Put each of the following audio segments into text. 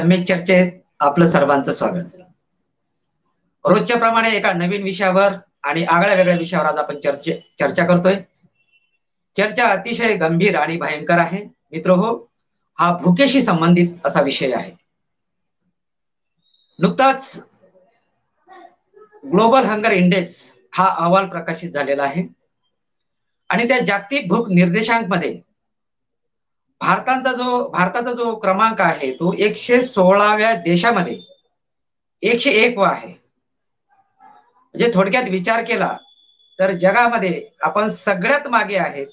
सम्यक चर्चेत आपलं सर्वांचं स्वागत. रोजच्या प्रमाणे एका नवीन विषयावर आणि आगळ्या वेगळ्या विषयावर आज आपण चर्चा करतोय. चर्चा अतिशय गंभीर आणि भयंकर आहे. मित्रहो, हा भुकेशी संबंधित असा विषय आहे. नुकताच ग्लोबल हंगर इंडेक्स हा अहवाल प्रकाशित झालेला आहे आणि त्या जागतिक भूक निर्देशांक मध्ये भारताचा जो क्रमांक आहे तो 116व्या देशामध्ये 101 वा आहे. म्हणजे थोडक्यात विचार केला तर जगामध्ये आपण सगळ्यात मागे आहेत.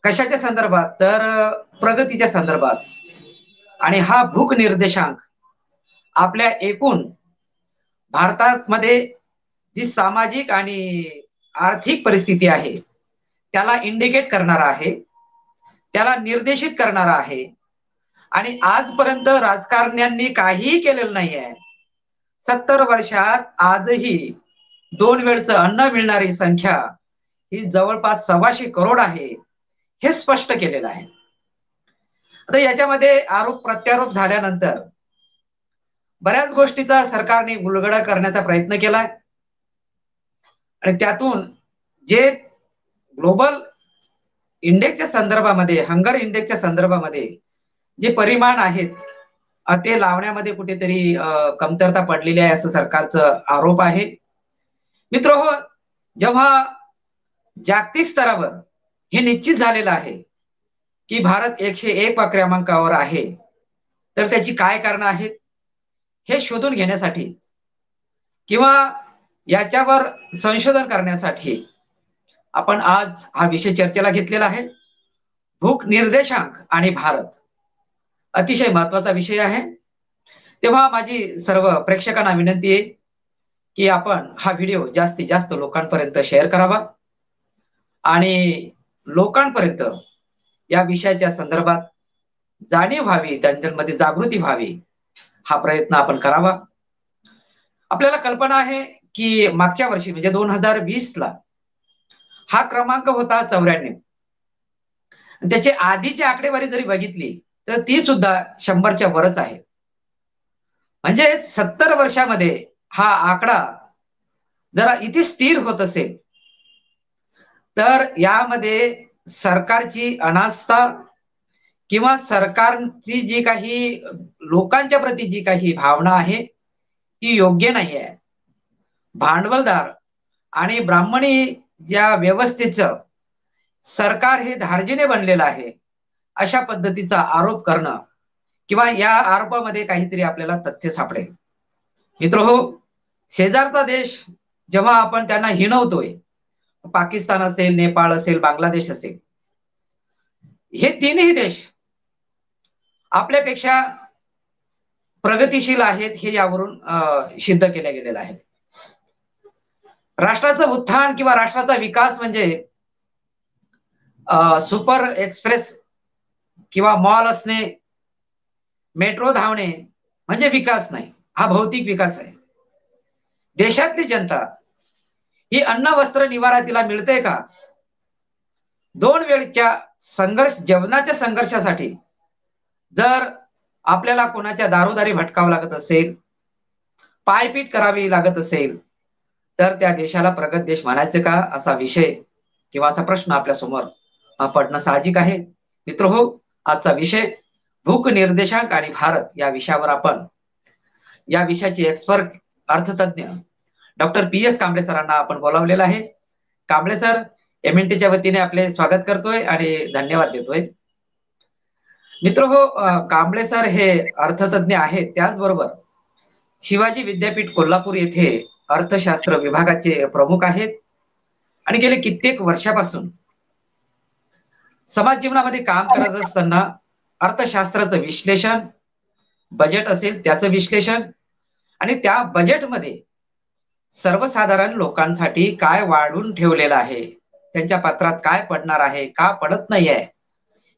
कशाच्या संदर्भात? तर प्रगतीच्या संदर्भात. आणि हा भूक निर्देशांक आपल्या एकूण भारतामध्ये जी सामाजिक आणि आर्थिक परिस्थिती आहे त्याला इंडिकेट करणारा आहे, त्याला निर्देशित करणारा आहे. आणि आजपर्यंत राजकारण्यांनी काहीही केलेलं नाहीये. 70 वर्षात आजही 2 वेळचं अन्न मिळणारी संख्या ही जवळपास 125 करोड आहे, हे स्पष्ट केलेलं आहे. आता याच्यामध्ये आरोप प्रत्यारोप झाल्यानंतर बऱ्याच गोष्टीचा सरकारने उलगडा करण्याचा प्रयत्न केलाय आणि त्यातून जे ग्लोबल इंडेक्सच्या संदर्भामध्ये, हंगर इंडेक्सच्या संदर्भामध्ये जे परिमाण आहेत ते लावण्यामध्ये कुठेतरी कमतरता पडलेली आहे असं सरकारचा आरोप आहे. मित्रहो, जेव्हा जागतिक स्तरावर हे निश्चित झालेलं आहे की भारत 101 वा क्रमांकावर आहे, तर त्याची काय कारणं आहेत हे शोधून घेण्यासाठी किंवा याच्यावर संशोधन करण्यासाठी आपण आज हा विषय चर्चेला घेतलेला आहे. भूक निर्देशांक आणि भारत अतिशय महत्वाचा विषय आहे. तेव्हा माझी सर्व प्रेक्षकांना विनंती आहे की आपण हा व्हिडिओ जास्तीत जास्त लोकांपर्यंत शेअर करावा आणि लोकांपर्यंत या विषयाच्या संदर्भात जाणीव व्हावी, त्यांच्यामध्ये जागृती व्हावी, हा प्रयत्न आपण करावा. आपल्याला कल्पना आहे की मागच्या वर्षी म्हणजे 2020 ला हा क्रमांक होता 94. त्याची आधीची आकडेवारी जरी बघितली तर ती सुद्धा 100च्या वरच आहे. म्हणजे 70 वर्षामध्ये हा आकडा जरा इथे स्थिर होत असेल तर यामध्ये सरकारची अनास्था किंवा सरकारची जी काही लोकांच्या प्रती जी काही भावना आहे ती योग्य नाही आहे. भांडवलदार आणि ब्राह्मणी ज्या व्यवस्थेचं सरकार हे धार्जिणे बनलेलं आहे अशा पद्धतीचा आरोप करणं किंवा या आरोपामध्ये काहीतरी आपल्याला तथ्य सापडेल. मित्रहो, शेजारचा देश जेव्हा आपण त्यांना हिणवतोय, पाकिस्तान असेल, नेपाळ असेल, बांगलादेश असेल, हे तीनही देश आपल्यापेक्षा प्रगतिशील आहेत हे यावरून सिद्ध केल्या गेलेलं आहे. राष्ट्राचं उत्थान किंवा राष्ट्राचा विकास म्हणजे सुपर एक्सप्रेस किंवा मॉल असणे, मेट्रो धावणे म्हणजे विकास नाही, हा भौतिक विकास आहे. देशातली जनता ही अन्न वस्त्र निवारा तिला मिळते का? 2 वेळच्या जेवणाच्या संघर्षासाठी जर आपल्याला कोणाच्या दारोदारी भटकावं लागत असेल, पायपीट करावी लागत असेल, तर त्या देशाला प्रगत देश म्हणायचं का? असा विषय किंवा असा प्रश्न आपल्या समोर पडणं साहजिक आहे. मित्रहो, आजचा विषय भूक निर्देशांक आणि भारत या विषयावर आपण या विषयाचे एक्सपर्ट अर्थतज्ञ डॉक्टर PS कांबळे सरांना आपण बोलावलेलं आहे. कांबळे सर, MNTच्या वतीने आपले स्वागत करतोय आणि धन्यवाद देतोय. मित्रहो, कांबळे सर हे अर्थतज्ञ आहेत, त्याचबरोबर शिवाजी विद्यापीठ कोल्हापूर येथे अर्थशास्त्र विभागाचे प्रमुख आहेत आणि गेले कित्येक वर्षापासून समाज जीवनामध्ये काम करत असताना अर्थशास्त्राचं विश्लेषण, बजेट असेल त्याचं विश्लेषण आणि त्या बजेटमध्ये सर्वसाधारण लोकांसाठी काय वाढून ठेवलेलं आहे, त्यांच्या पत्रात काय पडणार आहे, का पडत नाही आहे,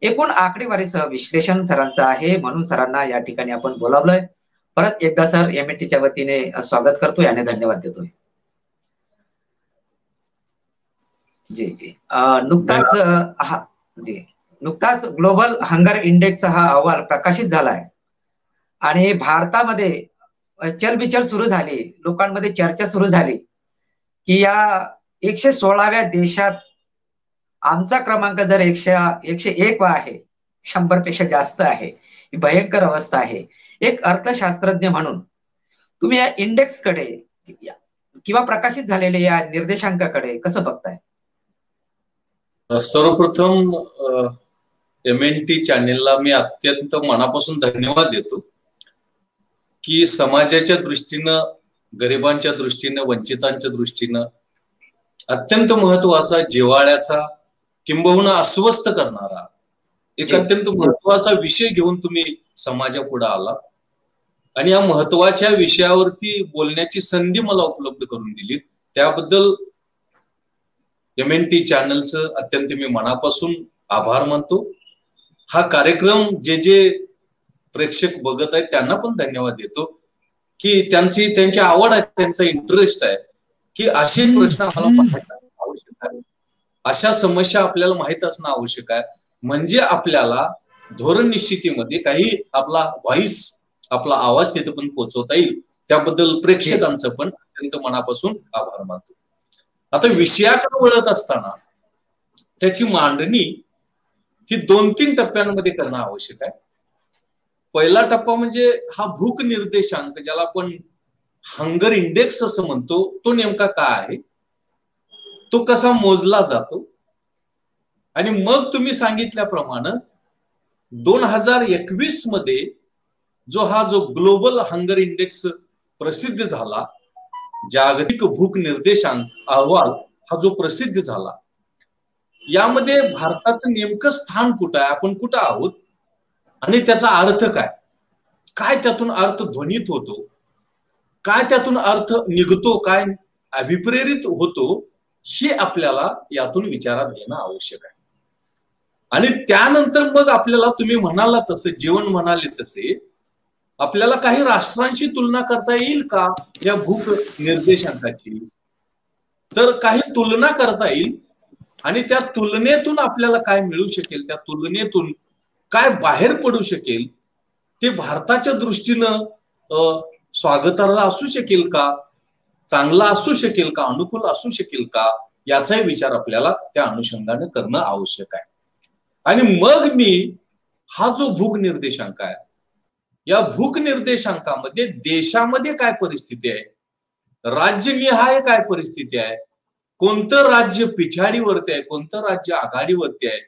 एकूण आकडेवारीसह विश्लेषण सरांचं आहे. म्हणून सरांना या ठिकाणी आपण बोलावलंय. परत एकदा सर MNTच्या वतीने स्वागत करतोय आणि धन्यवाद देतोय. जी जी नुकताच नुकताच ग्लोबल हंगर इंडेक्सचा हा अहवाल प्रकाशित झालाय आणि भारतामध्ये चलबिचल सुरू झाली, लोकांमध्ये चर्चा सुरू झाली की या 116व्या देशात आमचा क्रमांक जर 101 आहे, 100 पेक्षा जास्त आहे, ही भयंकर अवस्था आहे. एक अर्थशास्त्रज्ञ म्हणून तुम्ही या इंडेक्सकडे किंवा प्रकाशित झालेल्या या निर्देशांकाकडे कसं बघताय? सर्वप्रथम MNT चॅनेलला मी अत्यंत मनापासून धन्यवाद देतो की समाजाच्या दृष्टीनं, गरिबांच्या दृष्टीनं, वंचितांच्या दृष्टीनं अत्यंत महत्वाचा, जिव्हाळ्याचा, किंबहुना अस्वस्थ करणारा एक अत्यंत महत्वाचा विषय घेऊन तुम्ही समाजापुढे आला आणि या महत्वाच्या विषयावरती बोलण्याची संधी मला उपलब्ध करून दिली. त्याबद्दल MNT चॅनलचं अत्यंत मी मनापासून आभार मानतो. हा कार्यक्रम जे प्रेक्षक बघत आहेत त्यांना पण धन्यवाद देतो की त्यांची आवड आहे, त्यांचा इंटरेस्ट आहे की असे प्रश्न आम्हाला माहित असणं आवश्यक आहे, अशा समस्या आपल्याला माहित असणं आवश्यक आहे, म्हणजे आपल्याला धोरण निश्चितीमध्ये काही आपला व्हॉइस, आपला आवाज तिथे पण पोहोचवता येईल. त्याबद्दल प्रेक्षकांचं पण अत्यंत मनापासून आभार मानतो. आता विषयाकडे वळत असताना त्याची मांडणी ही 2-3 टप्प्यांमध्ये करणं आवश्यक आहे. पहिला टप्पा म्हणजे हा भूक निर्देशांक, ज्याला आपण हंगर इंडेक्स असं म्हणतो, तो नेमका काय आहे, तो कसा मोजला जातो. आणि मग तुम्ही सांगितल्याप्रमाणे 2021 मध्ये जो ग्लोबल हंगर इंडेक्स प्रसिद्ध झाला, जागतिक भूक निर्देशांक अहवाल हा जो प्रसिद्ध झाला, यामध्ये भारताचं नेमकं स्थान कुठं आहे, आपण कुठं आहोत आणि त्याचा अर्थ काय, काय त्यातून अर्थ ध्वनित होतो, काय त्यातून अर्थ निघतो, काय अभिप्रेरित होतो, हे आपल्याला यातून विचारात घेणं आवश्यक आहे. आणि त्यानंतर मग आपल्याला, तुम्ही म्हणाला तसे, जेवण म्हणाले तसे, आपल्याला काही राष्ट्रांशी तुलना करता येईल का या भूक निर्देशांकाची? तर काही तुलना करता येईल आणि त्या तुलनेतून आपल्याला काय मिळू शकेल, त्या तुलनेतून काय बाहेर पडू शकेल, ते भारताच्या दृष्टीनं स्वागतार्ह असू शकेल का, चांगला असू शकेल का, अनुकूल असू शकेल का, याचाही विचार आपल्याला त्या अनुषंगाने करणं आवश्यक आहे. आणि मग मी हा जो भूक निर्देशांक आहे, या भूक निर्देशांकामध्ये देशामध्ये काय परिस्थिती आहे, राज्यनिहाय काय परिस्थिती आहे, कोणतं राज्य पिछाडीवरती आहे, कोणतं राज्य आघाडीवरती आहे,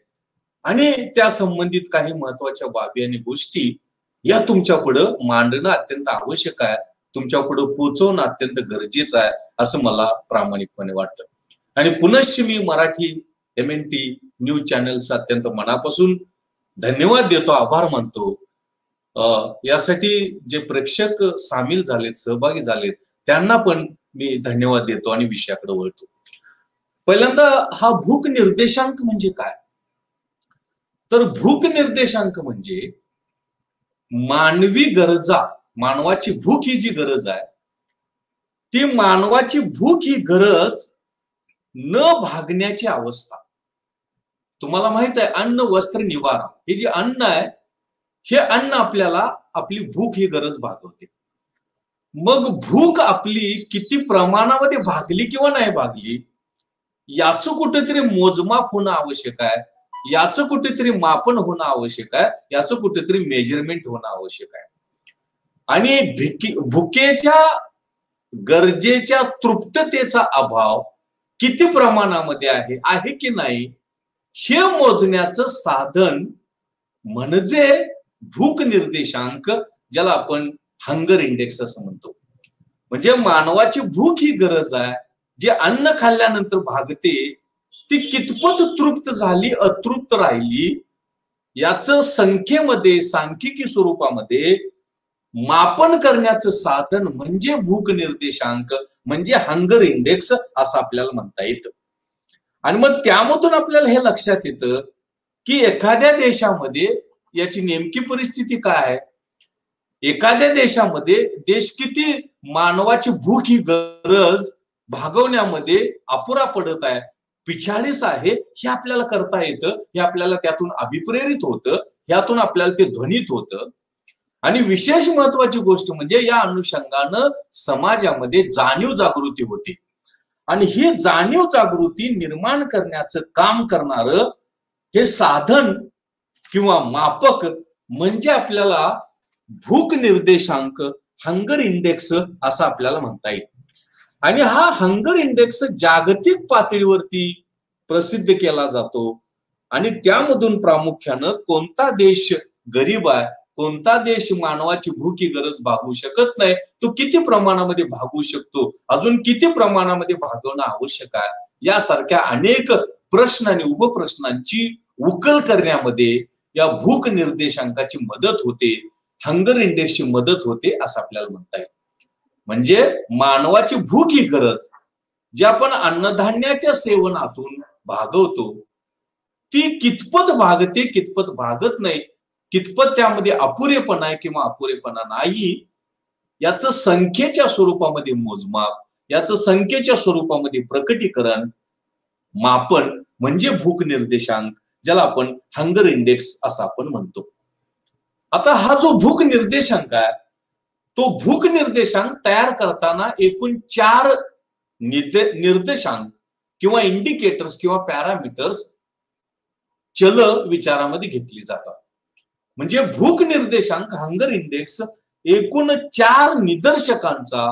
आणि त्या संबंधित काही महत्वाच्या बाबी आणि गोष्टी या तुमच्या पुढे मांडणं अत्यंत आवश्यक आहे, तुमच्या पुढे पोहोचवणं अत्यंत गरजेचं आहे, असं मला प्रामाणिकपणे वाटतं. आणि पुनश्च मी मराठी MNT न्यूज चॅनलचा अत्यंत मनापासून धन्यवाद देतो, आभार मानतो. यासाठी जे प्रेक्षक सामील झालेत, सहभागी झालेत, त्यांना पण मी धन्यवाद देतो आणि विषयाकडे वळतो. पहिल्यांदा हा भूक निर्देशांक म्हणजे काय? तर भूक निर्देशांक म्हणजे मानवी गरजा, मानवाची भूक ही जी गरज आहे, ती मानवाची भूक ही गरज न भागण्याची अवस्था. तुम्हाला माहित आहे, अन्न वस्त्र निवारा, हे जे अन्न आहे, हे अन्न आपल्याला आपली भूक ही गरज भागवते. मग भूक आपली किती प्रमाणामध्ये भागली किंवा नाही भागली, याचं कुठेतरी मोजमाप होणं आवश्यक आहे, याचं कुठेतरी मापन होणं आवश्यक आहे, याचं कुठेतरी मेजरमेंट होणं आवश्यक आहे. आणि भुकेच्या गरजेच्या तृप्ततेचा अभाव किती प्रमाणामध्ये आहे की नाही, हे मोजण्याचं साधन म्हणजे भूक निर्देशांक, ज्याला आपण हंगर इंडेक्स असं म्हणतो. म्हणजे मानवाची भूक ही गरज आहे, जे अन्न खाल्ल्यानंतर भागते, ती कितपत तृप्त झाली, अतृप्त राहिली, याचं संख्येमध्ये, सांख्यिकी स्वरूपामध्ये मापन करण्याचं साधन म्हणजे भूक निर्देशांक, म्हणजे हंगर इंडेक्स असं आपल्याला म्हणता येतं. आणि मग त्यामधून आपल्याला हे लक्षात येतं की एखाद्या देशामध्ये याची नेमकी परिस्थिती काय आहे, एखाद्या देशामध्ये देश किती मानवाची भूक ही गरज भागवण्यामध्ये अपुरा पडत आहे, 45 आहे हे आपल्याला करता येतं, हे आपल्याला त्यातून अभिप्रेरित होतं, यातून आपल्याला ते ध्वनित होतं. आणि विशेष महत्वाची गोष्ट म्हणजे या अनुषंगानं समाजामध्ये जाणीव जागृती होते. आणि ही जाणीव जागृती निर्माण करण्याचं काम करणारं हे साधन किंवा मापक म्हणजे आपल्याला भूक निर्देशांक, हंगर इंडेक्स असं आपल्याला म्हणता येईल. आणि हा हंगर इंडेक्स जागतिक पातळीवरती प्रसिद्ध केला जातो. आणि त्यामधून प्रामुख्यानं कोणता देश गरीब आहे, कोणता देश मानवाची भूक ही गरज भागवू शकत नाही, तो किती प्रमाणामध्ये भागवू शकतो, अजून किती प्रमाणामध्ये भागवणं आवश्यक आहे, यासारख्या अनेक प्रश्न आणि उपप्रश्नांची उकल करण्यामध्ये या भूक निर्देशांकाची मदत होते, हंगर इंडेक्सची मदत होते असं आपल्याला म्हणता येईल. म्हणजे मानवाची भूक ही गरज जी आपण अन्नधान्याच्या सेवनातून भागवतो ती कितपत भागते, कितपत भागत नाही, कितपत त्यामध्ये अपुरेपणा आहे किंवा अपुरेपणा नाही, याचं संख्येच्या स्वरूपामध्ये मोजमाप, याचं संख्येच्या स्वरूपामध्ये प्रकटीकरण, मापन म्हणजे भूक निर्देशांक, ज्याला आपण हंगर इंडेक्स असं आपण म्हणतो. आता हा जो भूक निर्देशांक आहे तो भूक निर्देशांक तयार करताना एकूण 4 निर्देशांक किंवा इंडिकेटर्स किंवा पॅरामीटर्स चल विचारामध्ये घेतली जातात. म्हणजे भूक निर्देशांक हंगर इंडेक्स एकूण 4 निदर्शकांचा,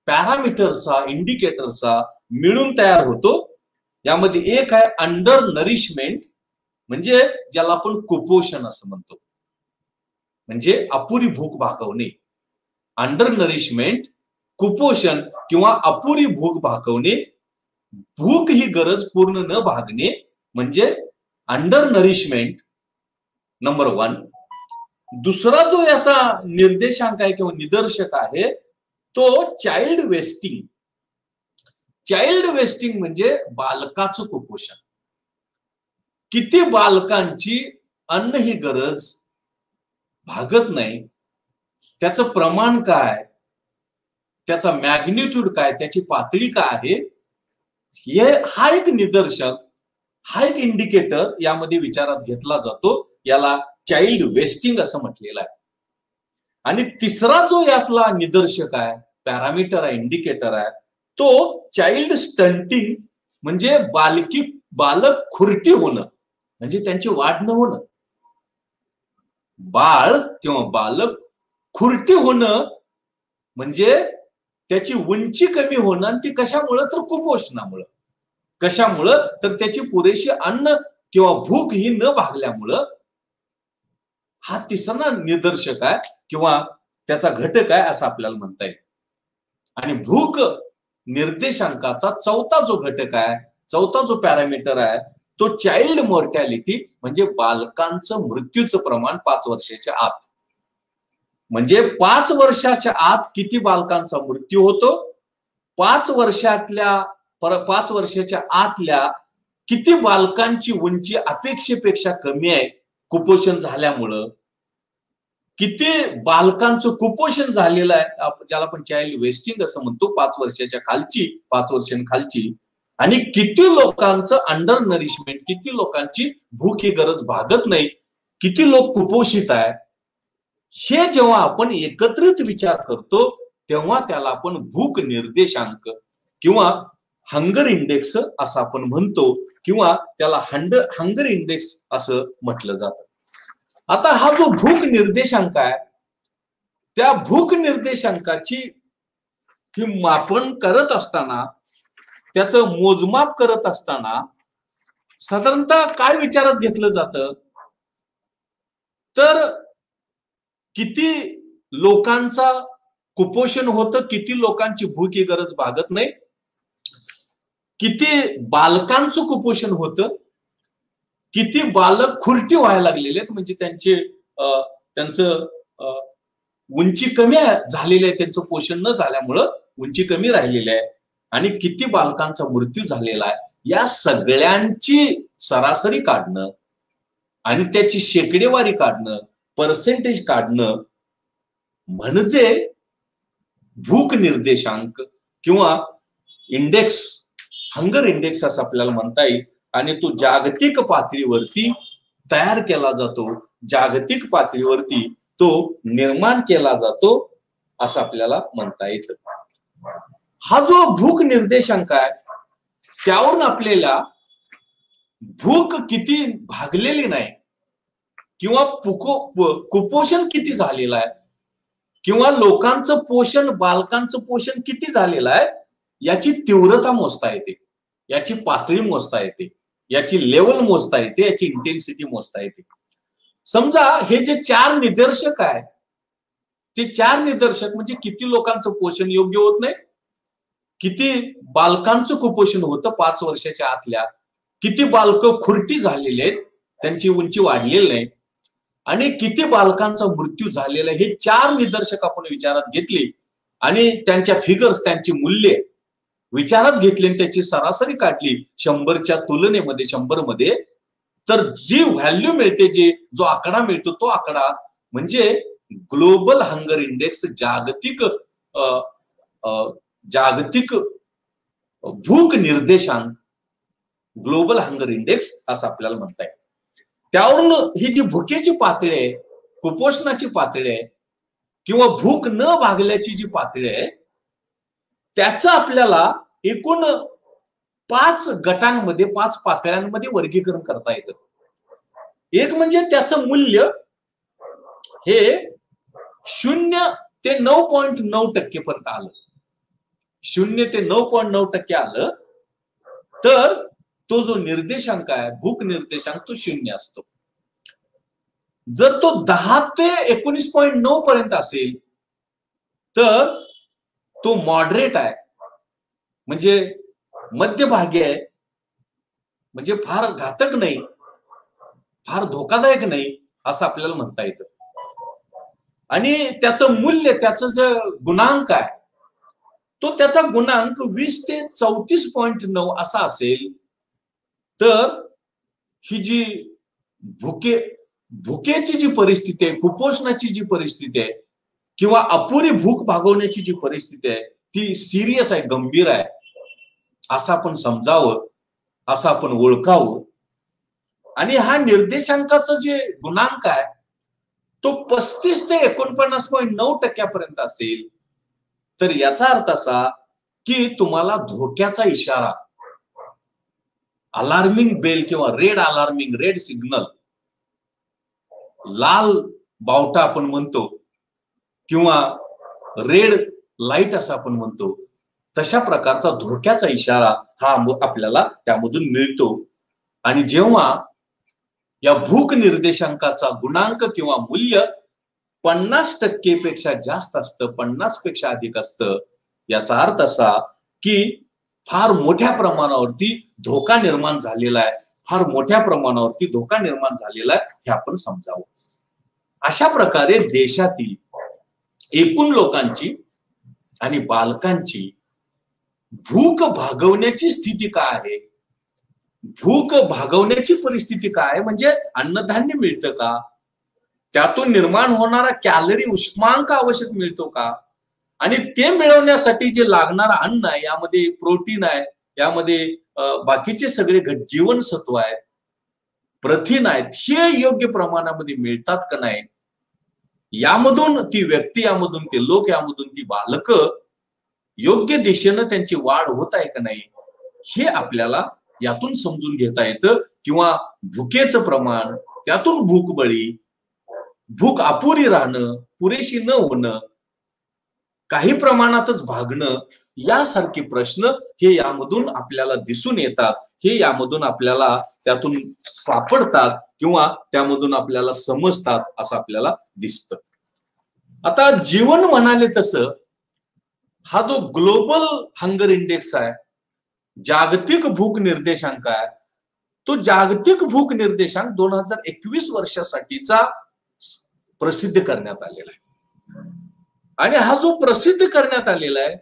पॅरामीटर्सचा, इंडिकेटरचा मिळून तयार होतो. यामध्ये एक आहे अंडर नरिशमेंट, म्हणजे ज्याला आपण कुपोषण असं म्हणतो, म्हणजे अपुरी भूक भागवणे. अंडर नरिशमेंट, कुपोषण किंवा अपुरी भूक भागवणे, भूक ही गरज पूर्ण न भागणे म्हणजे अंडर नरिशमेंट नंबर 1. दुसरा जो याचा निर्देशांक आहे किंवा निदर्शक आहे तो चाइल्ड वेस्टिंग. चाइल्ड वेस्टिंग म्हणजे बालकाचं कुपोषण. किती बालकांची अन्न ही गरज भागत नाही, त्याचं प्रमाण काय, त्याचा मॅग्निट्यूड काय, त्याची पातळी काय आहे, हा एक निदर्शक, हा एक इंडिकेटर यामध्ये विचारात घेतला जातो. याला चाइल्ड वेस्टिंग असं म्हटलेलं आहे. आणि तिसरा जो यातला निदर्शक आहे, पॅरामीटर आहे, इंडिकेटर आहे, तो चाइल्ड स्टंटिंग म्हणजे बालक खुरटी होणं, म्हणजे त्यांची वाढ न होणं. बाळ किंवा बालक खुरटी होणं म्हणजे त्याची उंची कमी होणं. आणि ती कशामुळं, तर कुपोषणामुळं. कशामुळं, तर त्याची पुरेशी अन्न किंवा भूक ही न भागल्यामुळं. हा तिसरा निदर्शक आहे किंवा त्याचा घटक आहे असं आपल्याला म्हणता येईल. आणि भूक निर्देशांकाचा चौथा जो घटक आहे, चौथा जो पॅरामीटर आहे तो चाइल्ड मॉर्टॅलिटी म्हणजे बालकांचं मृत्यूचं प्रमाण 5 वर्षाच्या आत. म्हणजे 5 वर्षाच्या आत किती बालकांचा मृत्यू होतो, 5 वर्षाच्या आतल्या किती बालकांची उंची अपेक्षेपेक्षा कमी आहे कुपोषण झाल्यामुळं, किती बालकांचं कुपोषण झालेलं आहे ज्याला आपण चाइल्ड वेस्टिंग असं म्हणतो, 5 वर्षाच्या खालची, 5 वर्षांखालची. आणि किती लोकांचं अंडर नरिशमेंट, किती लोकांची भूक ही गरज भागत नाही, किती लोक कुपोषित आहे, हे जेव्हा आपण एकत्रित विचार करतो तेव्हा त्याला आपण भूक निर्देशांक किंवा हंगर इंडेक्स असं आपण म्हणतो, किंवा त्याला हंगर इंडेक्स असं म्हटलं जातं. आता हा जो भूक निर्देशांक आहे त्या भूक निर्देशांकाची ही मापन करत असताना, त्याचं मोजमाप करत असताना साधारणतः काय विचारात घेतलं जातं, तर किती लोकांचा कुपोषण होतं, किती लोकांची भूक ही गरज भागत नाही, किती बालकांचं कुपोषण होतं, किती बालक खुरटी व्हायला लागलेले आहेत, म्हणजे त्यांचं उंची कमी झालेली आहे, त्यांचं पोषण न झाल्यामुळं उंची कमी राहिलेली आहे, आणि किती बालकांचा मृत्यू झालेला आहे, या सगळ्यांची सरासरी काढणं आणि त्याची शेकडेवारी काढणं, पर्सेंटेज काढणं म्हणजे भूक निर्देशांक किंवा इंडेक्स हंगर इंडेक्स असं आपल्याला म्हणता येईल. आणि तो जागतिक पातळीवरती तयार केला जातो, जागतिक पातळीवरती तो निर्माण केला जातो असं आपल्याला म्हणता येतं. हा जो भूक निर्देशांक आहे त्यावरून आपल्याला भूक किती भागलेली नाही किंवा कुपोषण किती झालेलं आहे किंवा लोकांचं पोषण, बालकांचं पोषण किती झालेलं आहे याची तीव्रता मोजता येते, याची पातळी मोजता येते, याची लेवल मोजता येते, याची इंटेन्सिटी मोजता येते. समजा हे जे 4 निदर्शक आहे ते 4 निदर्शक म्हणजे किती लोकांचं पोषण योग्य होत नाही, किती बालकांचं कुपोषण होतं 5 वर्षाच्या आतल्या, किती बालकं खुरटी झालेले आहेत, त्यांची उंची वाढलेली नाही, आणि किती बालकांचा मृत्यू झालेला आहे, हे 4 निदर्शक आपण विचारात घेतली आणि त्यांच्या फिगर्स, त्यांची मूल्ये विचारात घेतली आणि त्याची सरासरी काढली 100च्या तुलनेमध्ये 100 मध्ये, तर जी व्हॅल्यू मिळते, जो आकडा मिळतो तो आकडा म्हणजे ग्लोबल हंगर इंडेक्स, जागतिक भूक निर्देशांक, ग्लोबल हंगर इंडेक्स असं आपल्याला म्हणता येईल. त्यावरून ही जी भुकेची पातळी आहे, कुपोषणाची पातळी आहे किंवा भूक न भागल्याची जी पातळी आहे त्याचं आपल्याला एकूण 5 गटांमध्ये, 5 पातळ्यांमध्ये वर्गीकरण करता येतं. एक म्हणजे त्याचं मूल्य हे 0 ते 9.9% पर्यंत आलं, 0 ते 9.9% आलं तर तो जो निर्देशांक आहे, भूक निर्देशांक, तो 0 असतो. जर तो 10 ते 19.9 पर्यंत असेल तर तो मॉडरेट आहे, म्हणजे मध्यभागी आहे, म्हणजे फार घातक नाही, फार धोकादायक नाही असं आपल्याला म्हणता येतं. आणि त्याचं मूल्य, त्याचं जे गुणांक आहे तो त्याचा गुणांक 20 ते 34.9 असा असेल तर ही जी भुकेची जी परिस्थिती आहे, कुपोषणाची जी परिस्थिती आहे किंवा अपुरी भूक भागवण्याची जी परिस्थिती आहे ती सिरियस आहे, गंभीर आहे असं आपण समजावं, असं आपण ओळखावं. आणि हा निर्देशांकाचा जे गुणांक आहे तो 35 ते 49.9% पर्यंत असेल तर याचा अर्थ असा की तुम्हाला धोक्याचा इशारा, अलार्मिंग बेल किंवा रेड सिग्नल, लाल बावटा आपण म्हणतो किंवा रेड लाईट असं आपण म्हणतो, तशा प्रकारचा धोक्याचा इशारा हा आपल्याला त्यामधून मिळतो. आणि जेव्हा या भूक निर्देशांकाचा गुणांक किंवा मूल्य 50% पेक्षा जास्त असतं, 50 पेक्षा अधिक असतं, याचा अर्थ असा की फार मोठ्या प्रमाणावरती धोका निर्माण झालेला आहे, फार मोठ्या प्रमाणावरती धोका निर्माण झालेला आहे हे आपण समजावं. अशा प्रकारे देशातील एकूण लोकांची आणि बालकांची भूक भागवण्याची स्थिती काय आहे, भूक भागवण्याची परिस्थिती काय, म्हणजे अन्नधान्य मिळतं का, त्यातून निर्माण होणारा कॅलरी, उष्मांक आवश्यक मिळतो का, आणि ते मिळवण्यासाठी जे लागणारं अन्न आहे यामध्ये प्रोटीन आहे, यामध्ये बाकीचे सगळे जीवनसत्व आहेत, प्रथिन आहेत, हे योग्य प्रमाणामध्ये मिळतात का नाही, यामधून ती व्यक्ती, यामधून ते लोक, यामधून ती बालक योग्य दिशेनं त्यांची वाढ होत आहे का नाही, हे आपल्याला यातून समजून घेता येतं. किंवा भुकेचं प्रमाण, त्यातून भूकबळी, भूक अपुरी राहणं, पुरेशी न होणं, काही प्रमाणातच भागणं, यासारखे प्रश्न हे यामधून आपल्याला दिसून येतात, हे यामधून आपल्याला त्यातून सापडतात किंवा त्यामधून आपल्याला समजतात असं आपल्याला दिसतं. आता जीवन म्हणाले तसं हा जो ग्लोबल हंगर इंडेक्स आहे, जागतिक भूक निर्देशांक आहे, तो जागतिक भूक निर्देशांक 2021 वर्षासाठीचा प्रसिद्ध करण्यात आलेला आहे. आणि हा जो प्रसिद्ध करण्यात आलेला आहे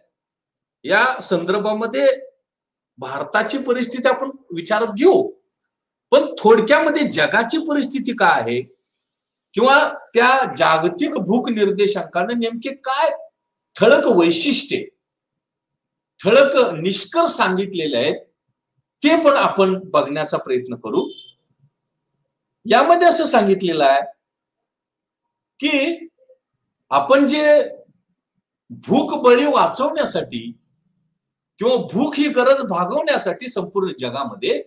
या संदर्भामध्ये भारताची परिस्थिती आपण विचारात घेऊ, पण थोडक्यामध्ये जगाची परिस्थिती काय आहे किंवा त्या जागतिक भूक निर्देशांकाने नेमके काय ठळक वैशिष्ट्ये, ठळक निष्कर्ष सांगितलेले आहेत ते पण आपण बघण्याचा प्रयत्न करू. यामध्ये असं सांगितलेलं आहे की आपण जे भूक बळी वाचवण्यासाठी किंवा भूक ही गरज भागवण्यासाठी संपूर्ण जगामध्ये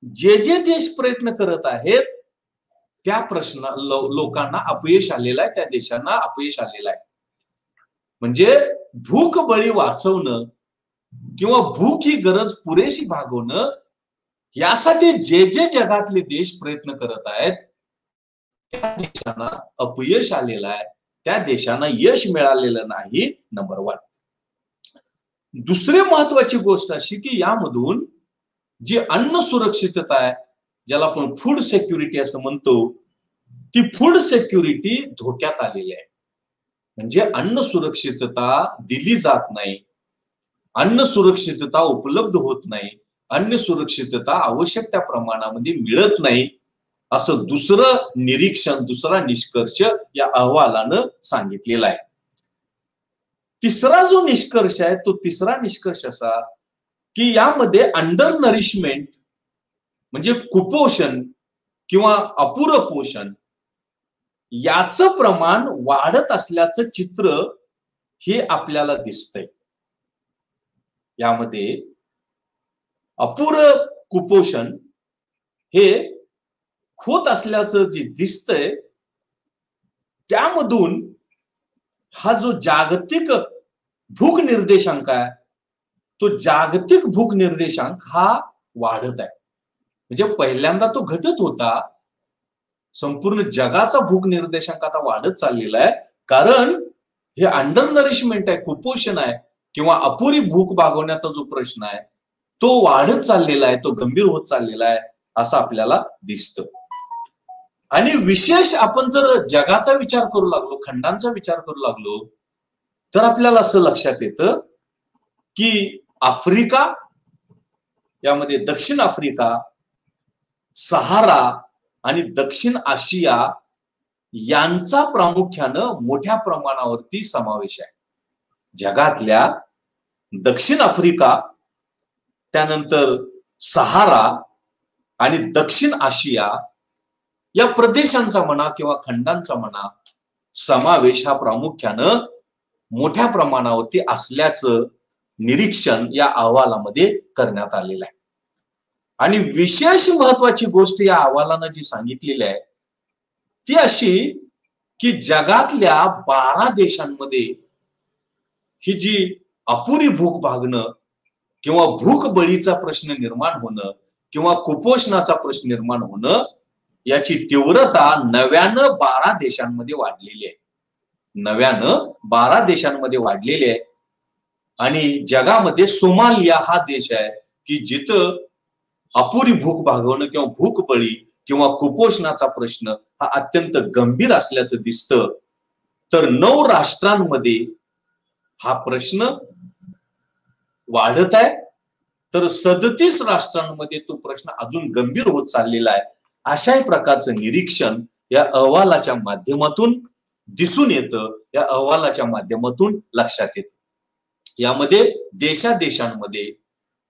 जे जे देश प्रयत्न करत आहेत त्या लोकांना अपयश आलेलं आहे, त्या देशांना अपयश आलेलं आहे. म्हणजे भूक बळी वाचवणं किंवा भूक ही गरज पुरेशी भागवणं यासाठी जे जे जगातले देश प्रयत्न करत आहेत त्या देशांना अपयश आलेलं आहे, त्या देशांना यश मिळालेलं नाही. नंबर 1. दुसरी महत्वाची गोष्ट अशी की यामधून जी अन्न सुरक्षितता आहे, ज्याला आपण फूड सिक्युरिटी असं म्हणतो, ती फूड सिक्युरिटी धोक्यात आलेली आहे. म्हणजे अन्न सुरक्षितता दिली जात नाही, अन्न सुरक्षितता उपलब्ध होत नाही, अन्न सुरक्षितता आवश्यक त्या प्रमाणामध्ये मिळत नाही, असं दुसरं निरीक्षण, दुसरा निष्कर्ष या अहवालानं सांगितलेला आहे. तिसरा जो निष्कर्ष आहे तो तिसरा निष्कर्ष असा की यामध्ये अंडर नरिशमेंट म्हणजे कुपोषण किंवा अपुरं पोषण याचं प्रमाण वाढत असल्याचं चित्र हे आपल्याला दिसतंय. यामध्ये अपुरं कुपोषण हे होत असल्याचं जे दिसतंय त्यामधून हा जो जागतिक भूक निर्देशांक आहे तो जागतिक भूक निर्देशांक हा वाढत आहे. म्हणजे पहिल्यांदा तो घटत होता, संपूर्ण जगाचा भूक निर्देशांक आता वाढत चाललेला आहे, कारण हे अंडर नरिशमेंट आहे, कुपोषण आहे किंवा अपुरी भूक भागवण्याचा जो प्रश्न आहे तो वाढत चाललेला आहे, तो गंभीर होत चाललेला आहे असं आपल्याला दिसतं. आणि विशेष आपण जर जगाचा विचार करू लागलो, खंडांचा विचार करू लागलो, तर आपल्याला असं लक्षात येतं की आफ्रिका, यामध्ये दक्षिण आफ्रिका, सहारा आणि दक्षिण आशिया यांचा प्रामुख्यानं मोठ्या प्रमाणावरती समावेश आहे. जगातल्या दक्षिण आफ्रिका, त्यानंतर सहारा आणि दक्षिण आशिया या प्रदेशांचा म्हणा किंवा खंडांचा म्हणा समावेश हा प्रामुख्यानं मोठ्या प्रमाणावरती असल्याचं निरीक्षण या अहवालामध्ये करण्यात आलेलं आहे. आणि विशेष महत्वाची गोष्ट या अहवालानं जी सांगितलेली आहे ती अशी की जगातल्या 12 देशांमध्ये ही जी अपुरी भूक भागणं किंवा भूक बळीचा प्रश्न निर्माण होणं किंवा कुपोषणाचा प्रश्न निर्माण होणं याची तीव्रता नव्यानं 12 देशांमध्ये वाढलेली आहे. नव्यानं 12 देशांमध्ये वाढलेली आहे. आणि जगामध्ये सोमालिया हा देश आहे की जिथं अपुरी भूक भागवणं किंवा भूक बळी किंवा कुपोषणाचा प्रश्न हा अत्यंत गंभीर असल्याचं दिसतं. तर 9 राष्ट्रांमध्ये हा प्रश्न वाढत आहे, तर 37 राष्ट्रांमध्ये तो प्रश्न अजून गंभीर होत चाललेला आहे. अशाही प्रकारचं निरीक्षण या अहवालाच्या माध्यमातून दिसून येतं, या अहवालाच्या माध्यमातून लक्षात येतं. यामध्ये देशांमध्ये,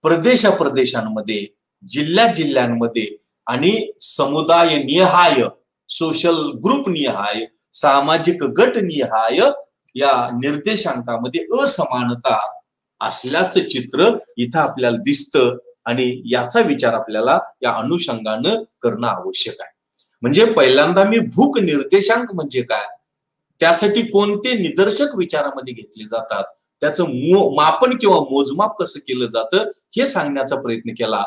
प्रदेशांमध्ये, जिल्ह्यांमध्ये आणि समुदाय निहाय, सोशल ग्रुप निहाय, सामाजिक गट निहाय या निर्देशांकामध्ये असमानता असल्याचं चित्र इथं आपल्याला दिसतं. आणि याचा विचार आपल्याला या अनुषंगानं करणं आवश्यक आहे. म्हणजे पहिल्यांदा मी भूक निर्देशांक म्हणजे काय, त्यासाठी कोणते निदर्शक विचारामध्ये घेतले जातात, त्याचं मापन किंवा मोजमाप कसं केलं जातं हे सांगण्याचा प्रयत्न केला.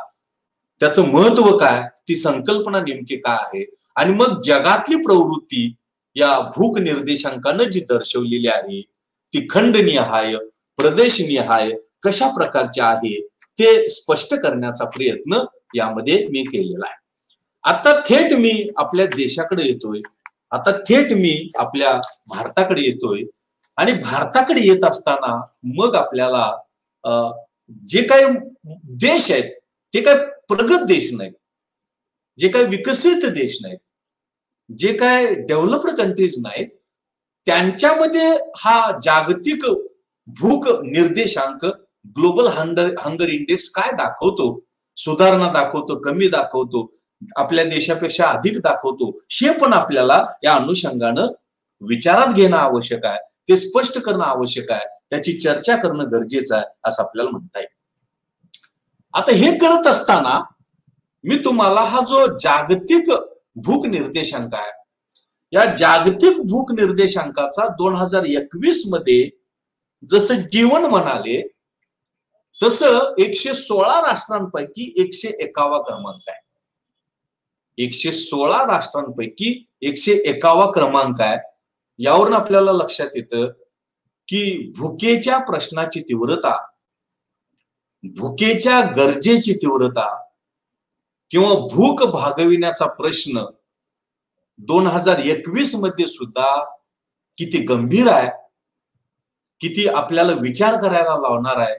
त्याचं महत्व काय, ती संकल्पना नेमकी काय आहे, आणि मग जगातली प्रवृत्ती या भूक निर्देशांकानं जी दर्शवलेली आहे ती खंडनिहाय, प्रदेशनिहाय कशा प्रकारची आहे ते स्पष्ट करण्याचा प्रयत्न यामध्ये मी केलेला आहे. आता थेट मी आपल्या देशाकडे येतोय, आता थेट मी आपल्या भारताकडे येतोय. आणि भारताकडे येत असताना मग आपल्याला जे काही देश आहेत ते काही प्रगत देश नाहीत, जे काही विकसित देश नाहीत, जे काय डेव्हलप्ड कंट्रीज नाहीत, त्यांच्यामध्ये हा जागतिक भूक निर्देशांक ग्लोबल हंगर इंडेक्स काय दाखवतो सुधारणा दाखवतो, कमी दाखवतो, आपल्या देशापेक्षा अधिक दाखवतो, हे पण आपल्याला या अनुषंगानं विचारात घेणं आवश्यक आहे, ते स्पष्ट करणं आवश्यक आहे, त्याची चर्चा करणं गरजेचं आहे असं आपल्याला म्हणता येईल. आता हे करत असताना मी तुम्हाला हा जो जागतिक भूक निर्देशांक आहे, या जागतिक भूक निर्देशांकाचा 2021 मध्ये जसं जीवन म्हणाले तसं 116 राष्ट्रांपैकी 101वा क्रमांक आहे. 116 राष्ट्रांपैकी 101वा क्रमांक आहे. यावरून आपल्याला लक्षात येतं की भुकेच्या प्रश्नाची तीव्रता, भुकेच्या गरजेची तीव्रता किंवा भूक भागविण्याचा प्रश्न 2021 मध्ये सुद्धा किती गंभीर आहे, किती आपल्याला विचार करायला लावणार आहे,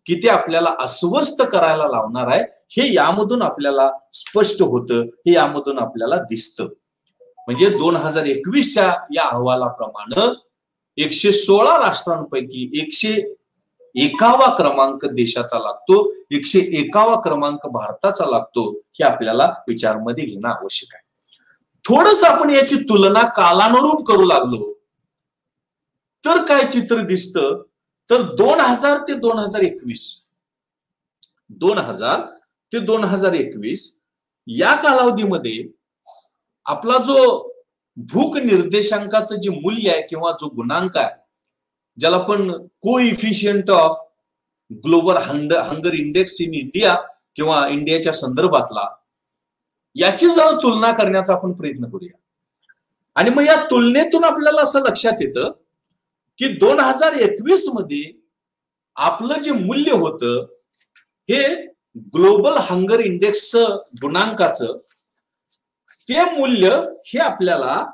किती आपल्याला अस्वस्थ करायला लावणार आहे, हे यामधून आपल्याला स्पष्ट होतं, हे यामधून आपल्याला दिसतं. म्हणजे 2021च्या या अहवालाप्रमाणे 116 राष्ट्रांपैकी 101वा क्रमांक देशाचा लागतो, 101वा क्रमांक भारताचा लागतो, हे आपल्याला विचारमध्ये घेणं आवश्यक आहे. थोडस आपण याची तुलना कालानुरूप करू लागलो तर काय चित्र दिसतं, तर 2000 ते 2021 या कालावधीमध्ये आपला जो भूक निर्देशांकाचं जे मूल्य आहे किंवा जो गुणांक आहे, ज्याला आपण coefficient of global hunger index in India किंवा इंडियाच्या संदर्भातला, याची जर तुलना करण्याचा आपण प्रयत्न करूया. आणि मग या तुलनेतून आपल्याला असं लक्षात येतं की 2021 मध्ये आपलं जे मूल्य होतं हे ग्लोबल हंगर इंडेक्स गुणांकाचं, ते मूल्य हे आपल्याला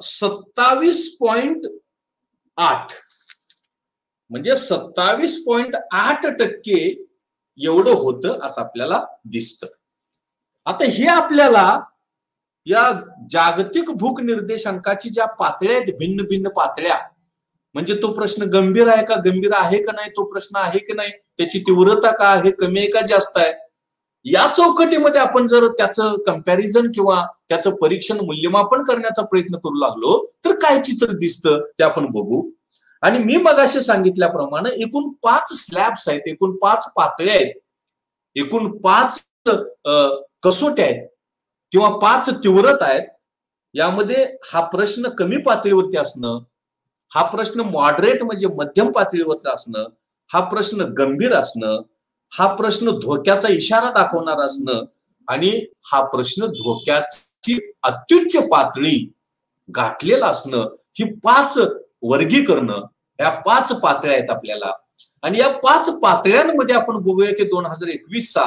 27.8 म्हणजे 27.8% एवढं होतं असं आपल्याला दिसतं. आता हे आपल्याला या जागतिक भूक निर्देशांकाची ज्या पातळ्या आहेत, भिन्न भिन्न पातळ्या, म्हणजे तो प्रश्न गंभीर आहे का, गंभीर आहे का नाही, तो प्रश्न आहे की नाही, त्याची तीव्रता का आहे, कमी आहे का जास्त आहे, या चौकटीमध्ये आपण जर त्याचं कंपॅरिझन किंवा त्याचं परीक्षण मूल्यमापन करण्याचा प्रयत्न करू लागलो तर काय चित्र दिसतं ते आपण बघू. आणि मी मगाशी सांगितल्याप्रमाणे एकूण 5 स्लॅब्स आहेत, एकूण 5 पातळ्या आहेत, एकूण 5 कसोट्या आहेत किंवा 5 तीव्रता आहेत. यामध्ये हा प्रश्न कमी पातळीवरती असणं, हा प्रश्न मॉडरेट म्हणजे मध्यम पातळीवरचा असणं, हा प्रश्न गंभीर असणं, हा प्रश्न धोक्याचा इशारा दाखवणारा असणं आणि हा प्रश्न धोक्याची अत्युच्च पातळी गाठलेला असणं, ही 5 वर्गीकरण, या 5 पातळ्या आहेत आपल्याला. आणि या 5 पातळ्यांमध्ये आपण बघूया की 2021चा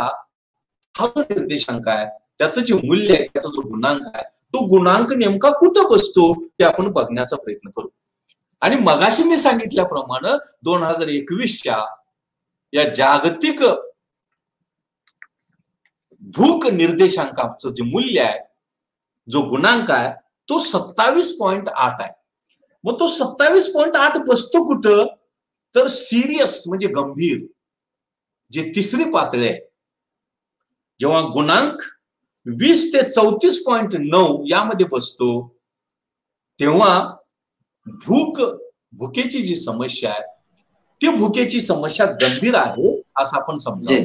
हा जो निर्देशांक आहे, त्याचं जे मूल्य आहे, त्याचा जो गुणांक आहे, तो गुणांक नेमका कुठं बसतो ते आपण बघण्याचा प्रयत्न करू. आणि मगाशी मी सांगितल्याप्रमाणे 2021च्या या जागतिक भूक निर्देशांकाचं जे मूल्य आहे, जो गुणांक आहे, तो 27.8 आहे. मग तो 27.8 बसतो कुठं, तर सिरियस म्हणजे गंभीर, जे तिसरी पातळी आहे. जेव्हा गुणांक 20 ते 34.9 यामध्ये बसतो तेव्हा भुकेची जी समस्या आहे, ती भुकेची समस्या गंभीर आहे असं आपण समजा.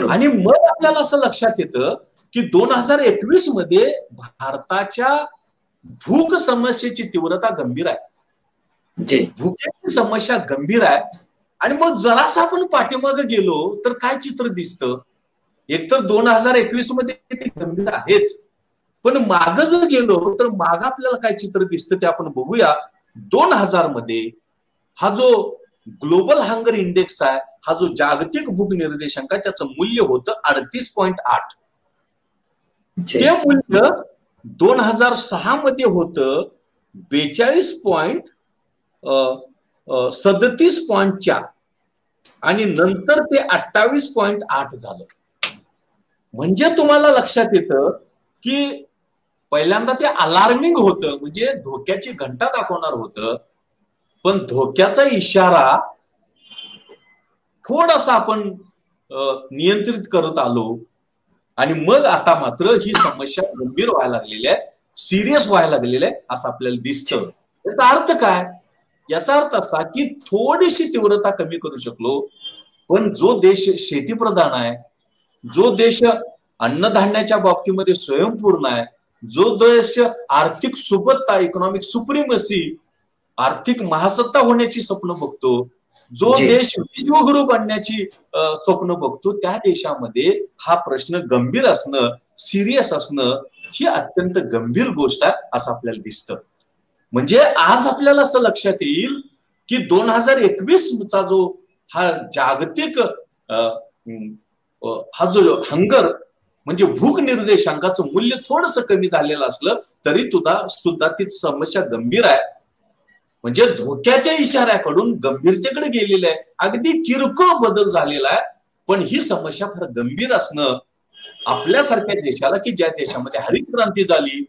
आणि मग आपल्याला असं लक्षात येतं की 2021 मध्ये भारताच्या भूक समस्येची तीव्रता गंभीर आहे, भुकेची समस्या गंभीर आहे. आणि मग जरासं आपण पाठीमागे गेलो तर काय चित्र दिसतं, एकतर 2021 मध्ये ते गंभीर आहेच, पण मागं जर गेलो तर मागं आपल्याला काय चित्र दिसतं ते आपण बघूया. 2000 मध्ये हा जो ग्लोबल हंगर इंडेक्स आहे, हा जो जागतिक भूक निर्देशांक आहे, त्याचं मूल्य होतं 38.8. ते मूल्य 2006 मध्ये होतं 42.37.4 आणि नंतर ते 28.8 झालं. म्हणजे तुम्हाला लक्षात येतं की पहिल्यांदा ते अलार्मिंग होतं, म्हणजे धोक्याची घंटा दाखवणार होतं, पण धोक्याचा इशारा थोडासा आपण नियंत्रित करत आलो आणि मग आता मात्र ही समस्या गंभीर व्हायला लागलेली आहे, सिरियस व्हायला लागलेली आहे असं आपल्याला दिसतं. याचा अर्थ काय? याचा अर्थ असा की थोडीशी तीव्रता कमी करू शकलो, पण जो देश शेतीप्रधान आहे, जो देश अन्नधान्याच्या बाबतीमध्ये स्वयंपूर्ण आहे, जो देश आर्थिक सुबत्ता, इकॉनॉमिक सुप्रीमसी, आर्थिक महासत्ता होण्याची स्वप्न बघतो, जो देश विश्वगुरु बनण्याची स्वप्न बघतो, त्या देशामध्ये हा प्रश्न गंभीर असणं, सिरियस असणं ही अत्यंत गंभीर गोष्ट आहे असं आपल्याला दिसतं. म्हणजे आज आपल्याला असं लक्षात येईल की 2021चा जो हा जागतिक हा जो हंगर म्हणजे भूक निर्देशांकाचं मूल्य थोडंसं कमी झालेलं असलं तरी सुद्धा ती समस्या गंभीर आहे. म्हणजे धोक्याच्या इशाऱ्याकडून गंभीरतेकडे गेलेलं आहे, अगदी किरकोळ बदल झालेला आहे, पण ही समस्या फार गंभीर असणं आपल्यासारख्या देशाला, की ज्या देशामध्ये हरित क्रांती झाली,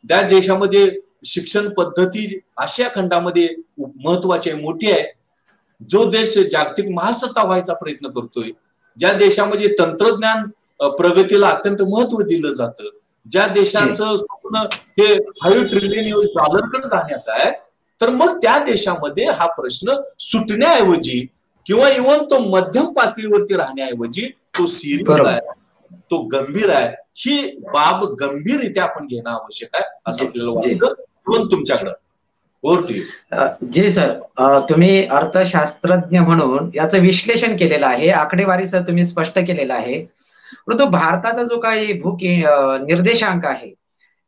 त्या देशामध्ये शिक्षण पद्धती आशिया खंडामध्ये महत्वाची आहे, मोठी आहे, जो देश जागतिक महासत्ता व्हायचा प्रयत्न करतोय, ज्या देशामध्ये तंत्रज्ञान प्रगतीला अत्यंत महत्व दिलं जातं, ज्या देशाचं स्वप्न हे $5 ट्रिलियन कडे जाण्याचं आहे, तर मग त्या देशामध्ये हा प्रश्न सुटण्याऐवजी किंवा इव्हन तो मध्यम पातळीवरती राहण्याऐवजी तो सिरियस आहे, तो गंभीर आहे. ही बाब गंभीररित्या आपण घेणं आवश्यक आहे असं आपल्याला वाटतं. तुमच्याकडं जी सर, तुम्ही अर्थशास्त्रज्ञ म्हणून याचं विश्लेषण केलेलं आहे, आकडेवारीचं तुम्ही स्पष्ट केलेलं आहे. परंतु भारताचा जो काही भूक निर्देशांक आहे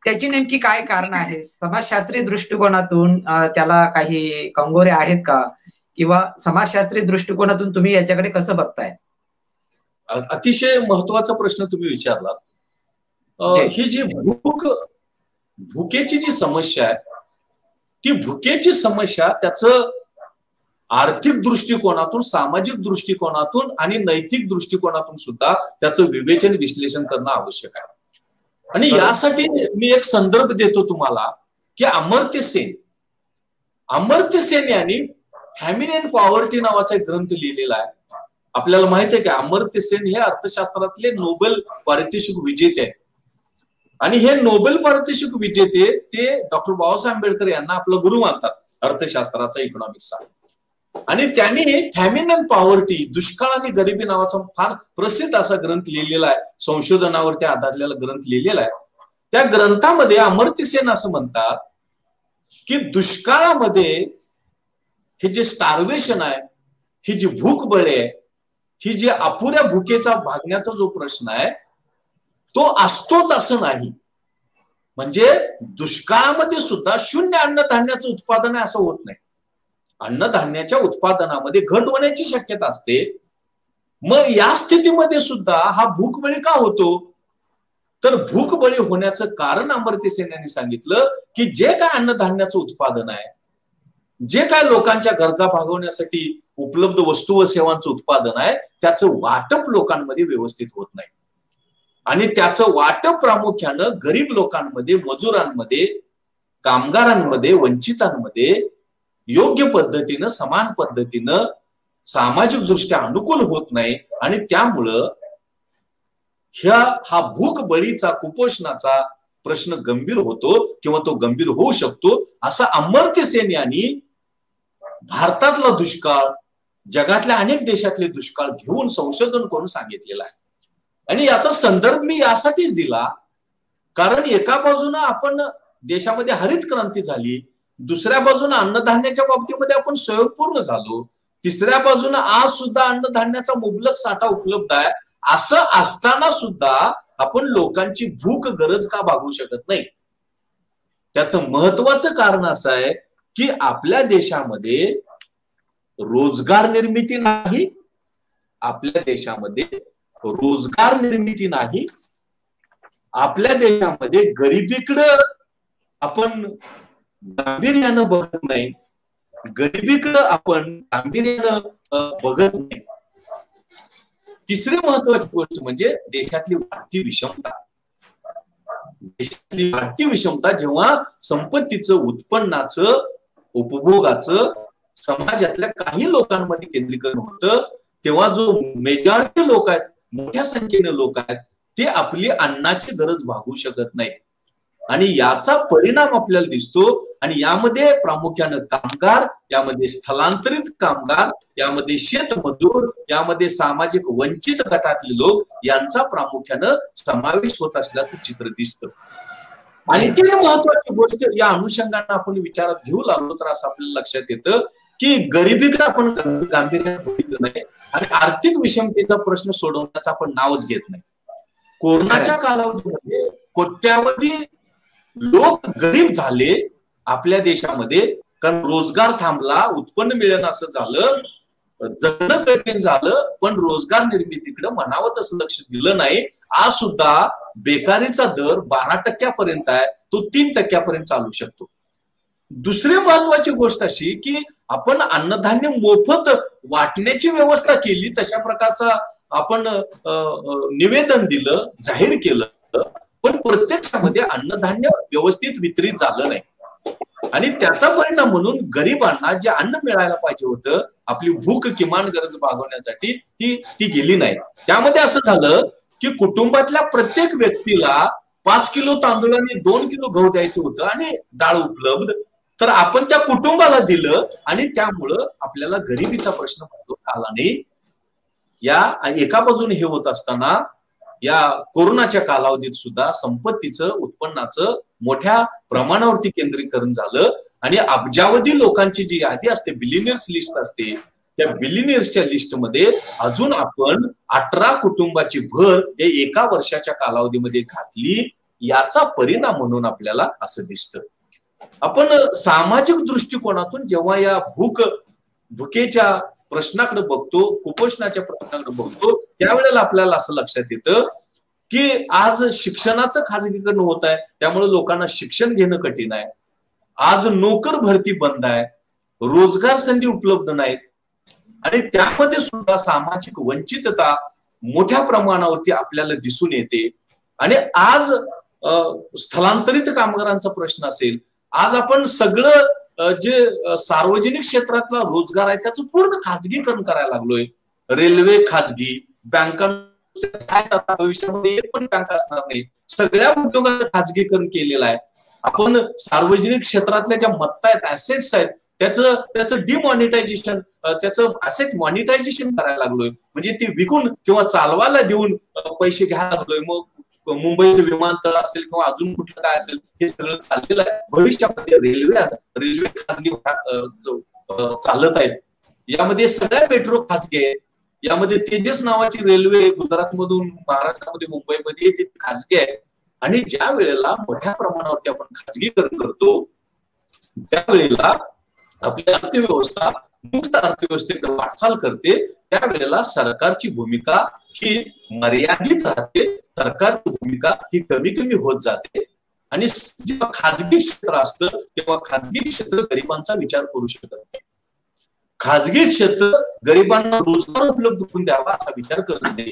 त्याची नेमकी काय कारण आहे? समाजशास्त्रीय दृष्टिकोनातून त्याला काही कंगोरे आहेत का, किंवा समाजशास्त्रीय दृष्टिकोनातून तुम्ही याच्याकडे कसं बघताय? अतिशय महत्वाचा प्रश्न तुम्ही विचारला. ही जी भुकेची जी समस्या आहे, ती भुकेची समस्या त्याचं आर्थिक दृष्टिकोनातून, सामाजिक दृष्टिकोनातून आणि नैतिक दृष्टिकोनातून सुद्धा त्याचं विवेचन, विश्लेषण करणं आवश्यक आहे. आणि यासाठी मी एक संदर्भ देतो तुम्हाला की अमर्त्य सेन यांनी फॅमिली अँड पॉवर्टी नावाचा एक ग्रंथ लिहिलेला आहे. आपल्याला माहित आहे की अमर्त्य सेन हे अर्थशास्त्रातले नोबेल पारितोषिक विजेते आहेत. आणि हे नोबेल पारितोषिक विजेते ते डॉक्टर बाबासाहेब आंबेडकर यांना आपलं गुरु मानतात अर्थशास्त्राचा, इकॉनॉमिक्सचा. आणि त्यांनी फॅमिन अँड पॉवर्टी, दुष्काळ आणि गरिबी नावाचा फार प्रसिद्ध असा ग्रंथ लिहिलेला आहे, संशोधनावरती आधारलेला ग्रंथ लिहिलेला आहे. त्या ग्रंथामध्ये अमर्त्य सेन असं म्हणतात की दुष्काळामध्ये हे जे स्टार्वेशन आहे, ही जी भूकबळे आहे, ही जी अपुऱ्या भुकेचा भागण्याचा जो प्रश्न आहे तो असतोच असं नाही. म्हणजे दुष्काळामध्ये सुद्धा शून्य अन्नधान्याचं उत्पादन आहे असं होत नाही. अन्नधान्याच्या उत्पादनामध्ये घट होण्याची शक्यता असते. मग या स्थितीमध्ये सुद्धा हा भूकबळी का होतो? तर भूकबळी होण्याचं कारण अमर्त्य सेन यांनी सांगितलं की जे काय अन्नधान्याचं उत्पादन आहे, जे काय लोकांच्या गरजा भागवण्यासाठी उपलब्ध वस्तू व सेवांचं उत्पादन आहे, त्याचं वाटप लोकांमध्ये व्यवस्थित होत नाही. आणि त्याचं वाटप प्रामुख्यानं गरीब लोकांमध्ये, मजुरांमध्ये, कामगारांमध्ये, वंचितांमध्ये योग्य पद्धतीनं, समान पद्धतीनं, सामाजिक दृष्ट्या अनुकूल होत नाही. आणि त्यामुळं हा भूकबळीचा, कुपोषणाचा प्रश्न गंभीर होतो किंवा तो गंभीर होऊ शकतो असं अमर्त्य सेन यांनी भारतातला दुष्काळ, जगातल्या अनेक देशातले दुष्काळ घेऊन संशोधन करून सांगितलेलं आहे. आणि याचा संदर्भ मी यासाठीच दिला कारण एका बाजूनं आपण देशामध्ये हरित क्रांती झाली, दुसऱ्या बाजूने अन्नधान्याच्या बाबतीमध्ये आपण स्वयंपूर्ण झालो, तिसऱ्या बाजूने आज सुद्धा अन्नधान्याचा मुबलक साठा उपलब्ध आहे. असं असताना सुद्धा आपण लोकांची भूक गरज का भागवू शकत नाही? त्याचं महत्वाचं कारण असं आहे की आपल्या देशामध्ये रोजगार निर्मिती नाही, आपल्या देशामध्ये रोजगार निर्मिती नाही, आपल्या देशामध्ये गरिबीकडं आपण गांभीर्यानं बघत नाही, गरिबीकडं आपण गांभीर्यानं बघत नाही. तिसरी महत्वाची गोष्ट म्हणजे देशातली वाढती विषमता. देशातली वाढती विषमता जेव्हा संपत्तीचं, उत्पन्नाचं, उपभोगाचं समाजातल्या काही लोकांमध्ये केंद्रीकरण होतं, तेव्हा जो मेजॉरिटी लोक आहेत, मोठ्या संख्येने लोक आहेत, ते आपली अन्नाची गरज भागवू शकत नाही. आणि याचा परिणाम आपल्याला दिसतो. आणि यामध्ये प्रामुख्याने कामगार, यामध्ये स्थलांतरित कामगार, यामध्ये शेतमजूर, यामध्ये सामाजिक वंचित गटातले लोक यांचा प्रामुख्यानं समावेश होत असल्याचं चित्र दिसतं. आणखी महत्वाची गोष्ट या अनुषंगाने आपण विचारात घेऊ लागलो तर असं आपल्याला लक्षात येतं की गरिबीकडे आपण गांभीर्याने बघितलं नाही आणि आर्थिक विषमतेचा प्रश्न सोडवण्याचा आपण नावच घेत नाही. कोरोनाच्या कालावधीमध्ये कोट्यावधी लोक गरीब झाले आपल्या देशामध्ये, कारण रोजगार थांबला, उत्पन्न मिळणं असं झालं, जगणं कठीण झालं, पण रोजगार निर्मितीकडे म्हणावं तसं लक्ष दिलं नाही. आज सुद्धा बेकारीचा दर 12% आहे, तो 3% चालू शकतो. दुसरी महत्वाची गोष्ट अशी की आपण अन्नधान्य मोफत वाटण्याची व्यवस्था केली, तशा प्रकारचा आपण निवेदन दिलं, जाहीर केलं, पण प्रत्यक्षामध्ये अन्नधान्य व्यवस्थित वितरित झालं नाही. आणि त्याचा परिणाम म्हणून गरिबांना जे अन्न मिळायला पाहिजे होतं, आपली भूक किमान गरज भागवण्यासाठी, ती गेली नाही. त्यामध्ये असं झालं की कुटुंबातल्या प्रत्येक व्यक्तीला 5 किलो तांदूळ आणि 2 किलो गहू द्यायचं होतं आणि डाळ उपलब्ध, तर आपण त्या कुटुंबाला दिलं आणि त्यामुळं आपल्याला गरिबीचा प्रश्न आला नाही. या एका बाजूने हे होत असताना या कोरोनाच्या कालावधीत सुद्धा संपत्तीचं, उत्पन्नाचं मोठ्या प्रमाणावरती केंद्रीकरण झालं आणि अब्जावधी लोकांची जी यादी असते, बिलिनियर्स लिस्ट असते, त्या बिलिनियर्सच्या लिस्टमध्ये अजून आपण 18 कुटुंबाची भर हे एका वर्षाच्या कालावधीमध्ये घातली. याचा परिणाम म्हणून आपल्याला असं दिसतं. आपण सामाजिक दृष्टिकोनातून जेव्हा या भुकेच्या प्रश्नाकडे बघतो, कुपोषणाच्या प्रश्नाकडे बघतो, त्यावेळेला आपल्याला असं लक्षात येतं की आज शिक्षणाचं खाजगीकरण होत आहे, त्यामुळे लोकांना शिक्षण घेणं कठीण आहे. आज नोकर भरती बंद आहे, रोजगार संधी उपलब्ध नाहीत आणि त्यामध्ये सुद्धा सामाजिक वंचितता मोठ्या प्रमाणावरती आपल्याला दिसून येते. आणि आज स्थलांतरित कामगारांचा प्रश्न असेल, आज आपण सगळं जे सार्वजनिक क्षेत्रातला रोजगार आहे त्याचं पूर्ण खाजगीकरण करायला लागलोय. रेल्वे खाजगी, बँका भविष्यामध्ये एक पण बँक असणार नाही, सगळ्या उद्योगांचं खाजगीकरण केलेलं आहे. आपण सार्वजनिक क्षेत्रातल्या ज्या मत्ता आहेत, ऍसेट्स आहेत, त्याचं डिमॉनिटायझेशन, त्याचं ऍसेट मॉनिटायझेशन करायला लागलोय. म्हणजे ती विकून किंवा चालवायला देऊन पैसे घ्यायला लागलोय. मग मुंबईचं विमानतळ असेल किंवा अजून कुठलं काय असेल, हे सगळं चाललेलं आहे. भविष्यामध्ये रेल्वे खाजगी चालत आहेत. यामध्ये सगळ्या मेट्रो खाजगी आहे. यामध्ये तेजस नावाची रेल्वे गुजरात मधून महाराष्ट्रामध्ये मुंबईमध्ये येते, खाजगी आहे. आणि ज्या वेळेला मोठ्या प्रमाणावरती आपण खाजगीकरण करतो, त्यावेळेला आपली अर्थव्यवस्था मुक्त अर्थव्यवस्थेकडे वाटचाल करते. त्यावेळेला सरकारची भूमिका ही मर्यादित राहते, सरकारची भूमिका ही कमी कमी होत जाते. आणि जेव्हा खाजगी क्षेत्र असतं तेव्हा खाजगी क्षेत्र गरिबांचा विचार करू शकत नाही. खाजगी क्षेत्र गरिबांना रोजगार उपलब्ध करून द्यावा असा विचार करत नाही.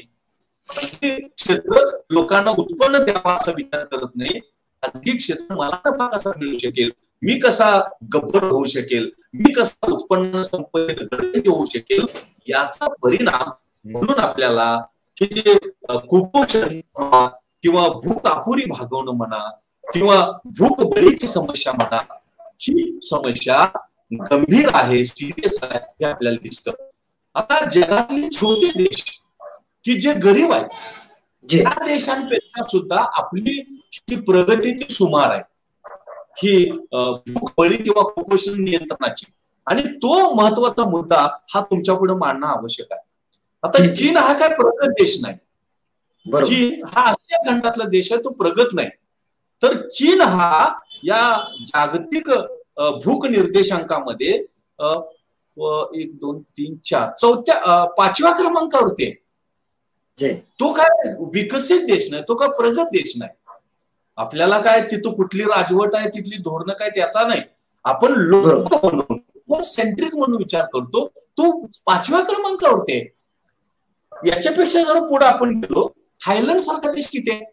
खाजगी क्षेत्र लोकांना उत्पन्न द्यावा असा विचार करत नाही. खाजगी क्षेत्र मला नफा कसा मिळू शकेल, मी कसा गब्बर होऊ शकेल, मी कसा उत्पन्न संपन्न होऊ शकेल, याचा परिणाम म्हणून आपल्याला हे जे कुपोषण किंवा भूक अपुरी भागवणं म्हणा किंवा भूक बळीची समस्या म्हणा, ही समस्या गंभीर आहे, सिरियस आहे, हे आपल्याला दिसतं. आता जगातले छोटे देश की जे गरीब आहेत, या देशांपेक्षा सुद्धा आपली प्रगती ती सुमार आहे, ही भूकबळी किंवा कुपोषण नियंत्रणाची. आणि तो महत्वाचा मुद्दा हा तुमच्या पुढे मांडणं आवश्यक आहे. आता चीन हा काय प्रगत देश नाही, चीन हा आशिया खंडातला देश आहे, तो प्रगत नाही. तर चीन हा या जागतिक भूक निर्देशांकामध्ये 1 2 3 4 5व्या क्रमांकावरती. तो काय विकसित देश नाही, तो काय प्रगत देश नाही. आपल्याला काय तिथं कुठली राजवट आहे, तिथली धोरणं काय त्याचा नाही. आपण लोक म्हणून सेंट्रिक म्हणून विचार करतो, तो 5व्या क्रमांकावरती. याच्यापेक्षा जर पुढे आपण गेलो, थायलंड सारखा देश किती आहे?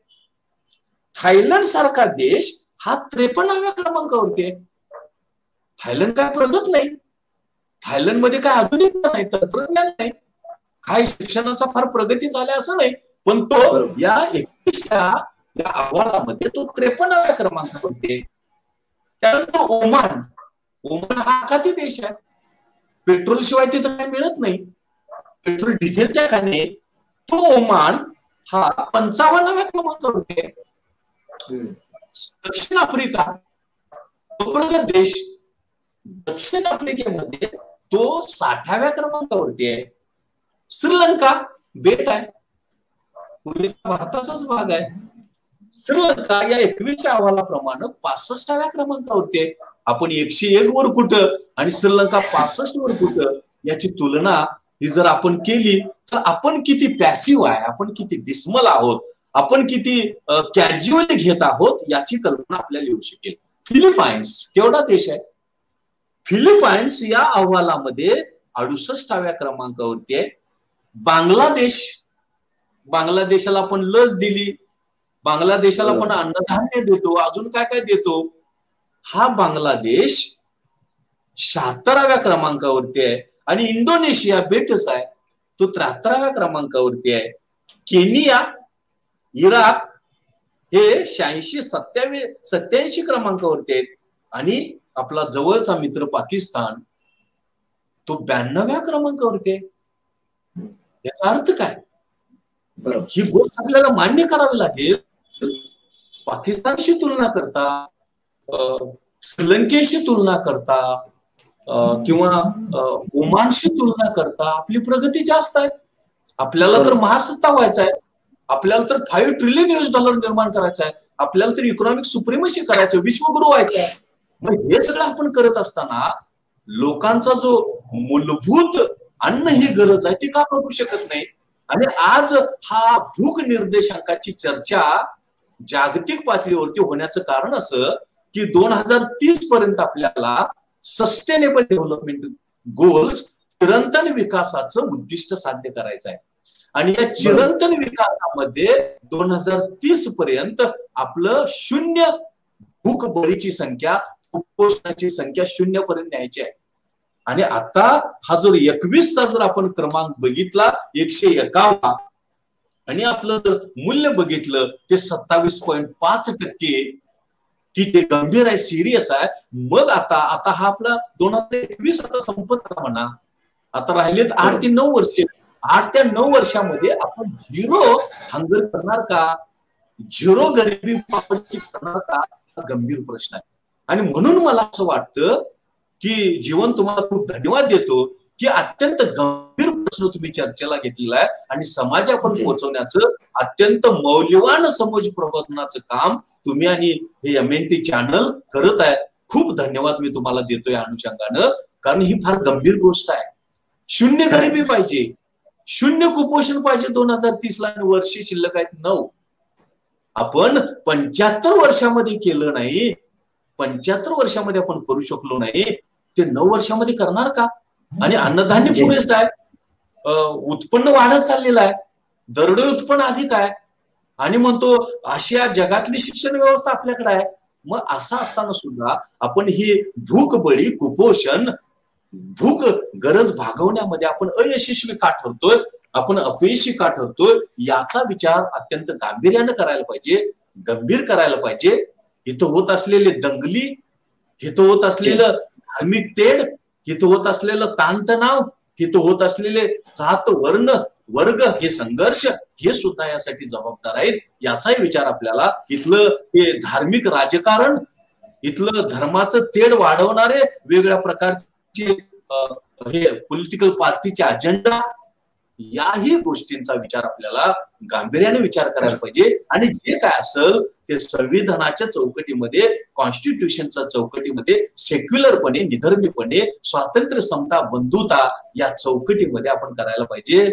थायलंड सारखा देश हा 53व्या क्रमांकावरती आहे. थायलंड काय प्रगत नाही, थायलंड मध्ये काय आधुनिकता नाही, तंत्रज्ञान नाही. काही शिक्षणाचा फार प्रगती झाल्या असं नाही, पण तो या 21व्या या अहवालामध्ये तो 53व्या क्रमांकावरती. त्यानंतर ओमान हा आखाती देश आहे. पेट्रोल शिवाय तिथं काही मिळत नाही, पेट्रोल डिझेलच्या खाणे. तो ओमान हा 55व्या क्रमांकावरती आहे. दक्षिण आफ्रिका तो प्रगत देश, दक्षिण आफ्रिकेमध्ये तो 60व्या क्रमांकावरती आहे. श्रीलंका बेट आहे, पूर्वीचा भारताचाच भाग आहे. श्रीलंका या 21व्या अहवालाप्रमाणे 65व्या क्रमांकावरती आहे. आपण 101 वर कुठं आणि श्रीलंका 65 वर कुठं, याची तुलना ही जर आपण केली तर आपण किती पॅसिव्ह आहे, आपण किती डिस्मल आहोत, आपण किती कॅज्युअली घेत आहोत याची कल्पना आपल्याला येऊ शकेल. फिलिपाईन्स केवढा देश आहे? फिलिपाईन्स या अहवालामध्ये 68व्या क्रमांकावरती आहे. बांगलादेशाला आपण लस दिली, बांगलादेशाला पण अन्नधान्य देतो, अजून काय काय देतो. हा बांगलादेश 76व्या क्रमांकावरती आहे. आणि इंडोनेशिया बेटच आहे, तो 73व्या क्रमांकावरती आहे. केनिया, इराक हे 86 क्रमांकावरती आहेत. आणि आपला जवळचा मित्र पाकिस्तान तो 92व्या क्रमांकावरती आहे. याचा अर्थ काय? ही गोष्ट आपल्याला मान्य करावी लागेल. पाकिस्तानशी तुलना करता, श्रीलंकेशी तुलना करता किंवा ओमानशी तुलना करता आपली प्रगती जास्त आहे. आपल्याला तर महासत्ता व्हायचा आहे, आपल्याला तर $5 ट्रिलियन निर्माण करायचा आहे, आपल्याला तर इकॉनॉमिक सुप्रिमसी करायचं, विश्वगुरु व्हायचं आहे. मग हे सगळं आपण करत असताना लोकांचा जो मूलभूत अन्न ही गरज आहे ती का बघू शकत नाही? आणि आज हा भूक निर्देशांकाची चर्चा जागतिक पातळीवरती होण्याचं कारण असं की 2030 पर्यंत आपल्याला सस्टेनेबल डेव्हलपमेंट गोल्स, चिरंतन विकासाचं उद्दिष्ट साध्य करायचं आहे. आणि या चिरंतन विकासामध्ये 2030 पर्यंत आपलं 0 भूक बळीची संख्या, कुपोषणाची संख्या 0 पर्यंत न्यायची आहे. आणि आता हा जर 21चा जर आपण क्रमांक बघितला 151 आणि आपलं जर मूल्य बघितलं ते 27.5%, की ते गंभीर आहे, सिरियस आहे. मग आता हा आपला 2021 आता संपत म्हणा, आता राहिलेत 8 ते 9 वर्ष. 8 ते 9 वर्षामध्ये आपण 0 हंगर करणार का, 0 गरिबी करणार का, हा गंभीर प्रश्न आहे. आणि म्हणून मला असं वाटतं की जीवन तुम्हाला खूप धन्यवाद देतो की अत्यंत गंभीर प्रश्न तुम्ही चर्चेला घेतलेला आहे आणि समाजापर्यंत पोहोचवण्याचं अत्यंत मौल्यवान समाज प्रबोधनाचं काम तुम्ही आणि हे MNT चॅनल करत आहे. खूप धन्यवाद मी तुम्हाला देतोय अनुषंगानं, कारण ही फार गंभीर गोष्ट आहे. 0 गरिबी पाहिजे, 0 कुपोषण पाहिजे 2030 ला, आणि वर्षे शिल्लक आहेत 9. आपण 75 वर्षामध्ये केलं नाही, 75 वर्षामध्ये आपण करू शकलो नाही, ते 9 वर्षामध्ये करणार का? आणि अन्नधान्य पुरेसं आहे, उत्पन्न वाढत चाललेलं आहे, दरडोई उत्पन्न अधिक आहे, आणि म्हणतो आशिया जगातली शिक्षण व्यवस्था आपल्याकडे आहे. मग असं असताना सुद्धा आपण ही भूक बळी, कुपोषण, भूक गरज भागवण्यामध्ये आपण अयशस्वी का ठरतोय, आपण अपयशी का ठरतोय, याचा विचार अत्यंत गांभीर्यानं करायला पाहिजे, गंभीर करायला पाहिजे. इथं होत असलेले दंगली, इथं होत असलेलं धार्मिक तेढ, इथं होत असलेलं ताणतणाव, इथं होत असलेले जात वर्ण वर्ग हे संघर्ष, हे सुद्धा यासाठी जबाबदार आहेत. याचाही विचार आपल्याला, इथलं हे धार्मिक राजकारण, इथलं धर्माचं तेढ वाढवणारे वेगवेगळ्या प्रकारचे हे पॉलिटिकल पार्टीचे अजेंडा, याही गोष्टींचा विचार आपल्याला गांभीर्याने विचार करायला पाहिजे. आणि जे काय असेल ते संविधानाच्या चौकटीमध्ये, कॉन्स्टिट्यूशनच्या चौकटीमध्ये, सेक्युलरपणे, निधर्मीपणे, स्वातंत्र्य, समता, बंधुता या चौकटीमध्ये आपण करायला पाहिजे.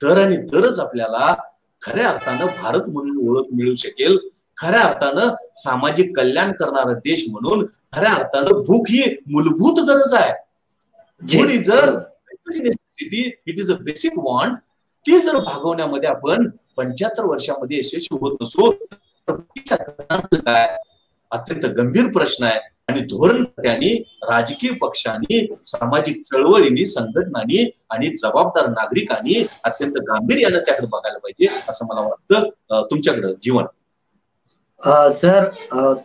तर आणि तरच आपल्याला खऱ्या अर्थानं भारत म्हणून ओळख मिळू शकेल, खऱ्या अर्थानं सामाजिक कल्याण करणारा देश म्हणून. खऱ्या अर्थानं भूक ही मूलभूत गरज आहे. Food is a necessity, it is a basic want. ती जर भागवण्यामध्ये आपण 75 वर्षामध्ये यशस्वी होत नसू तर काय अत्यंत गंभीर प्रश्न आहे. आणि धोरणकर्त्यांनी, राजकीय पक्षांनी, सामाजिक चळवळींनी, संघटनांनी आणि जबाबदार नागरिकांनी अत्यंत गांभीर्यानं त्याकडे बघायला पाहिजे असं मला वाटतं. तुमच्याकडे जीवन. सर,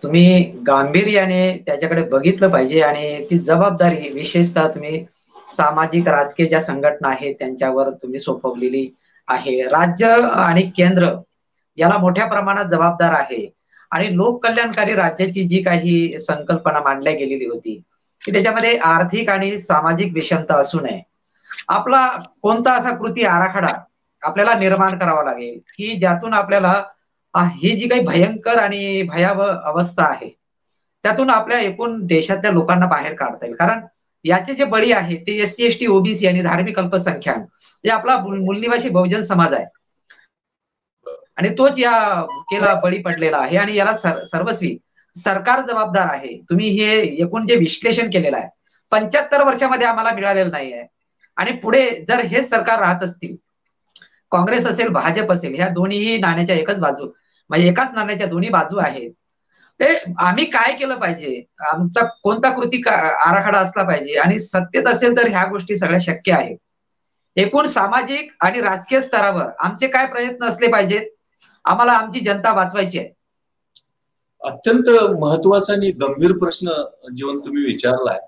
तुम्ही गांभीर्याने त्याच्याकडे बघितलं पाहिजे आणि ती जबाबदारी विशेषतः तुम्ही सामाजिक राजकीय ज्या संघटना आहेत त्यांच्यावर तुम्ही सोपवलेली आहे. राज्य आणि केंद्र याला मोठ्या प्रमाणात जबाबदार आहे आणि लोक कल्याणकारी राज्याची जी काही संकल्पना मांडल्या गेलेली होती की त्याच्यामध्ये आर्थिक आणि सामाजिक विषमता असू नये. आपला कोणता असा कृती आराखडा आपल्याला निर्माण करावा लागेल की ज्यातून आपल्याला ही जी काही भयंकर आणि भयावह अवस्था आहे त्यातून आपल्या एकूण देशातल्या लोकांना बाहेर काढता येईल. कारण याचे जे बळी आहेत ते SC ST OBC आणि धार्मिक अल्पसंख्याक जे आपला मूलनिवासी बहुजन समाज आहे आणि तोच या भुकेला बळी पडलेला आहे आणि याला सर्वस्वी सरकार जबाबदार आहे. तुम्ही हे एकूण जे विश्लेषण केलेलं आहे 75 वर्षामध्ये आम्हाला मिळालेलं नाही आहे आणि पुढे जर हेच सरकार राहत असतील, काँग्रेस असेल भाजप असेल, ह्या दोन्हीही नाण्याच्या एकच बाजू म्हणजे एकाच नाण्याच्या दोन्ही बाजू आहेत. ते आम्ही काय केलं पाहिजे, आमचा कोणता कृती आराखडा असला पाहिजे आणि सत्तेत असेल तर ह्या गोष्टी सगळ्या शक्य आहेत. एकूण सामाजिक आणि राजकीय स्तरावर आमचे काय प्रयत्न असले पाहिजेत, आम्हाला आमची जनता वाचवायची आहे. अत्यंत महत्वाचा आणि गंभीर प्रश्न जीवन तुम्ही विचारलाय.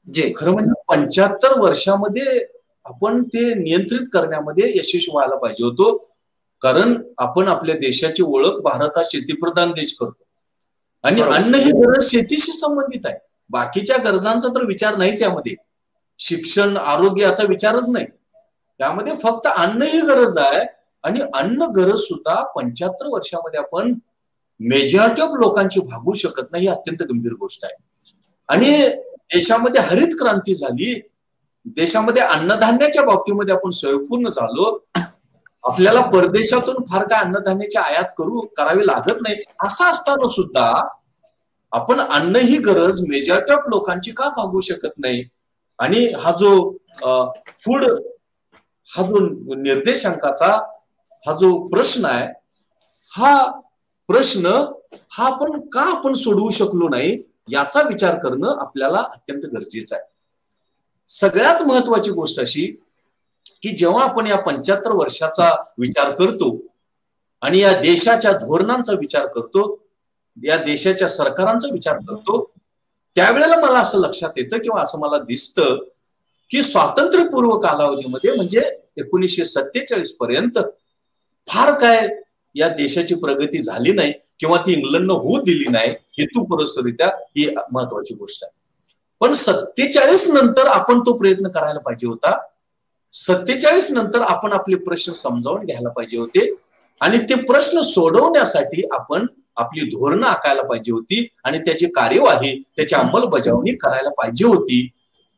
जे खरं म्हणजे 75 वर्षामध्ये आपण ते नियंत्रित करण्यामध्ये यशस्वी व्हायला पाहिजे होतो. कारण आपण आपल्या देशाची ओळख भारत हा शेतीप्रधान देश करतो आणि अन्न ही गरज शेतीशी संबंधित आहे. बाकीच्या गरजांचा तर विचार नाहीच यामध्ये. शिक्षण, आरोग्य याचा विचारच नाही. त्यामध्ये फक्त अन्न ही गरज आहे आणि अन्न गरज सुद्धा 75 वर्षामध्ये आपण मेजॉरिटी ऑफ लोकांची भागवू शकत नाही. ही अत्यंत गंभीर गोष्ट आहे. आणि देशामध्ये हरित क्रांती झाली, देशामध्ये अन्नधान्याच्या बाबतीमध्ये आपण स्वयंपूर्ण झालो. आपल्याला परदेशातून फार काय अन्नधान्याची आयात करावी लागत नाही. असं असताना सुद्धा आपण अन्न ही गरज मेजॉरिटी ऑफ लोकांची का भागवू शकत नाही. आणि हा जो फूड हा जो निर्देशांकाचा हा जो प्रश्न आहे, हा प्रश्न हा आपण सोडवू शकलो नाही याचा विचार करणं आपल्याला अत्यंत गरजेचं आहे. सगळ्यात महत्वाची गोष्ट अशी की जेव्हा आपण या 75 वर्षाचा विचार करतो आणि या देशाच्या धोरणांचा विचार करतो, या देशाच्या सरकारांचा विचार करतो, त्यावेळेला मला असं लक्षात येतं किंवा असं मला दिसतं की स्वातंत्र्यपूर्व कालावधीमध्ये म्हणजे 1947 पर्यंत फार काय या देशाची प्रगती झाली नाही किंवा ती इंग्लंडनं होऊ दिली नाही. हेतुपुरस्सररित्या ही महत्वाची गोष्ट आहे. पण 47 नंतर आपण तो प्रयत्न करायला पाहिजे होता. 47 नंतर आपण आपले प्रश्न समजावून घ्यायला पाहिजे होते आणि ते प्रश्न सोडवण्यासाठी आपण आपली धोरणं आखायला पाहिजे होती आणि त्याची कार्यवाही, त्याची अंमलबजावणी करायला पाहिजे होती.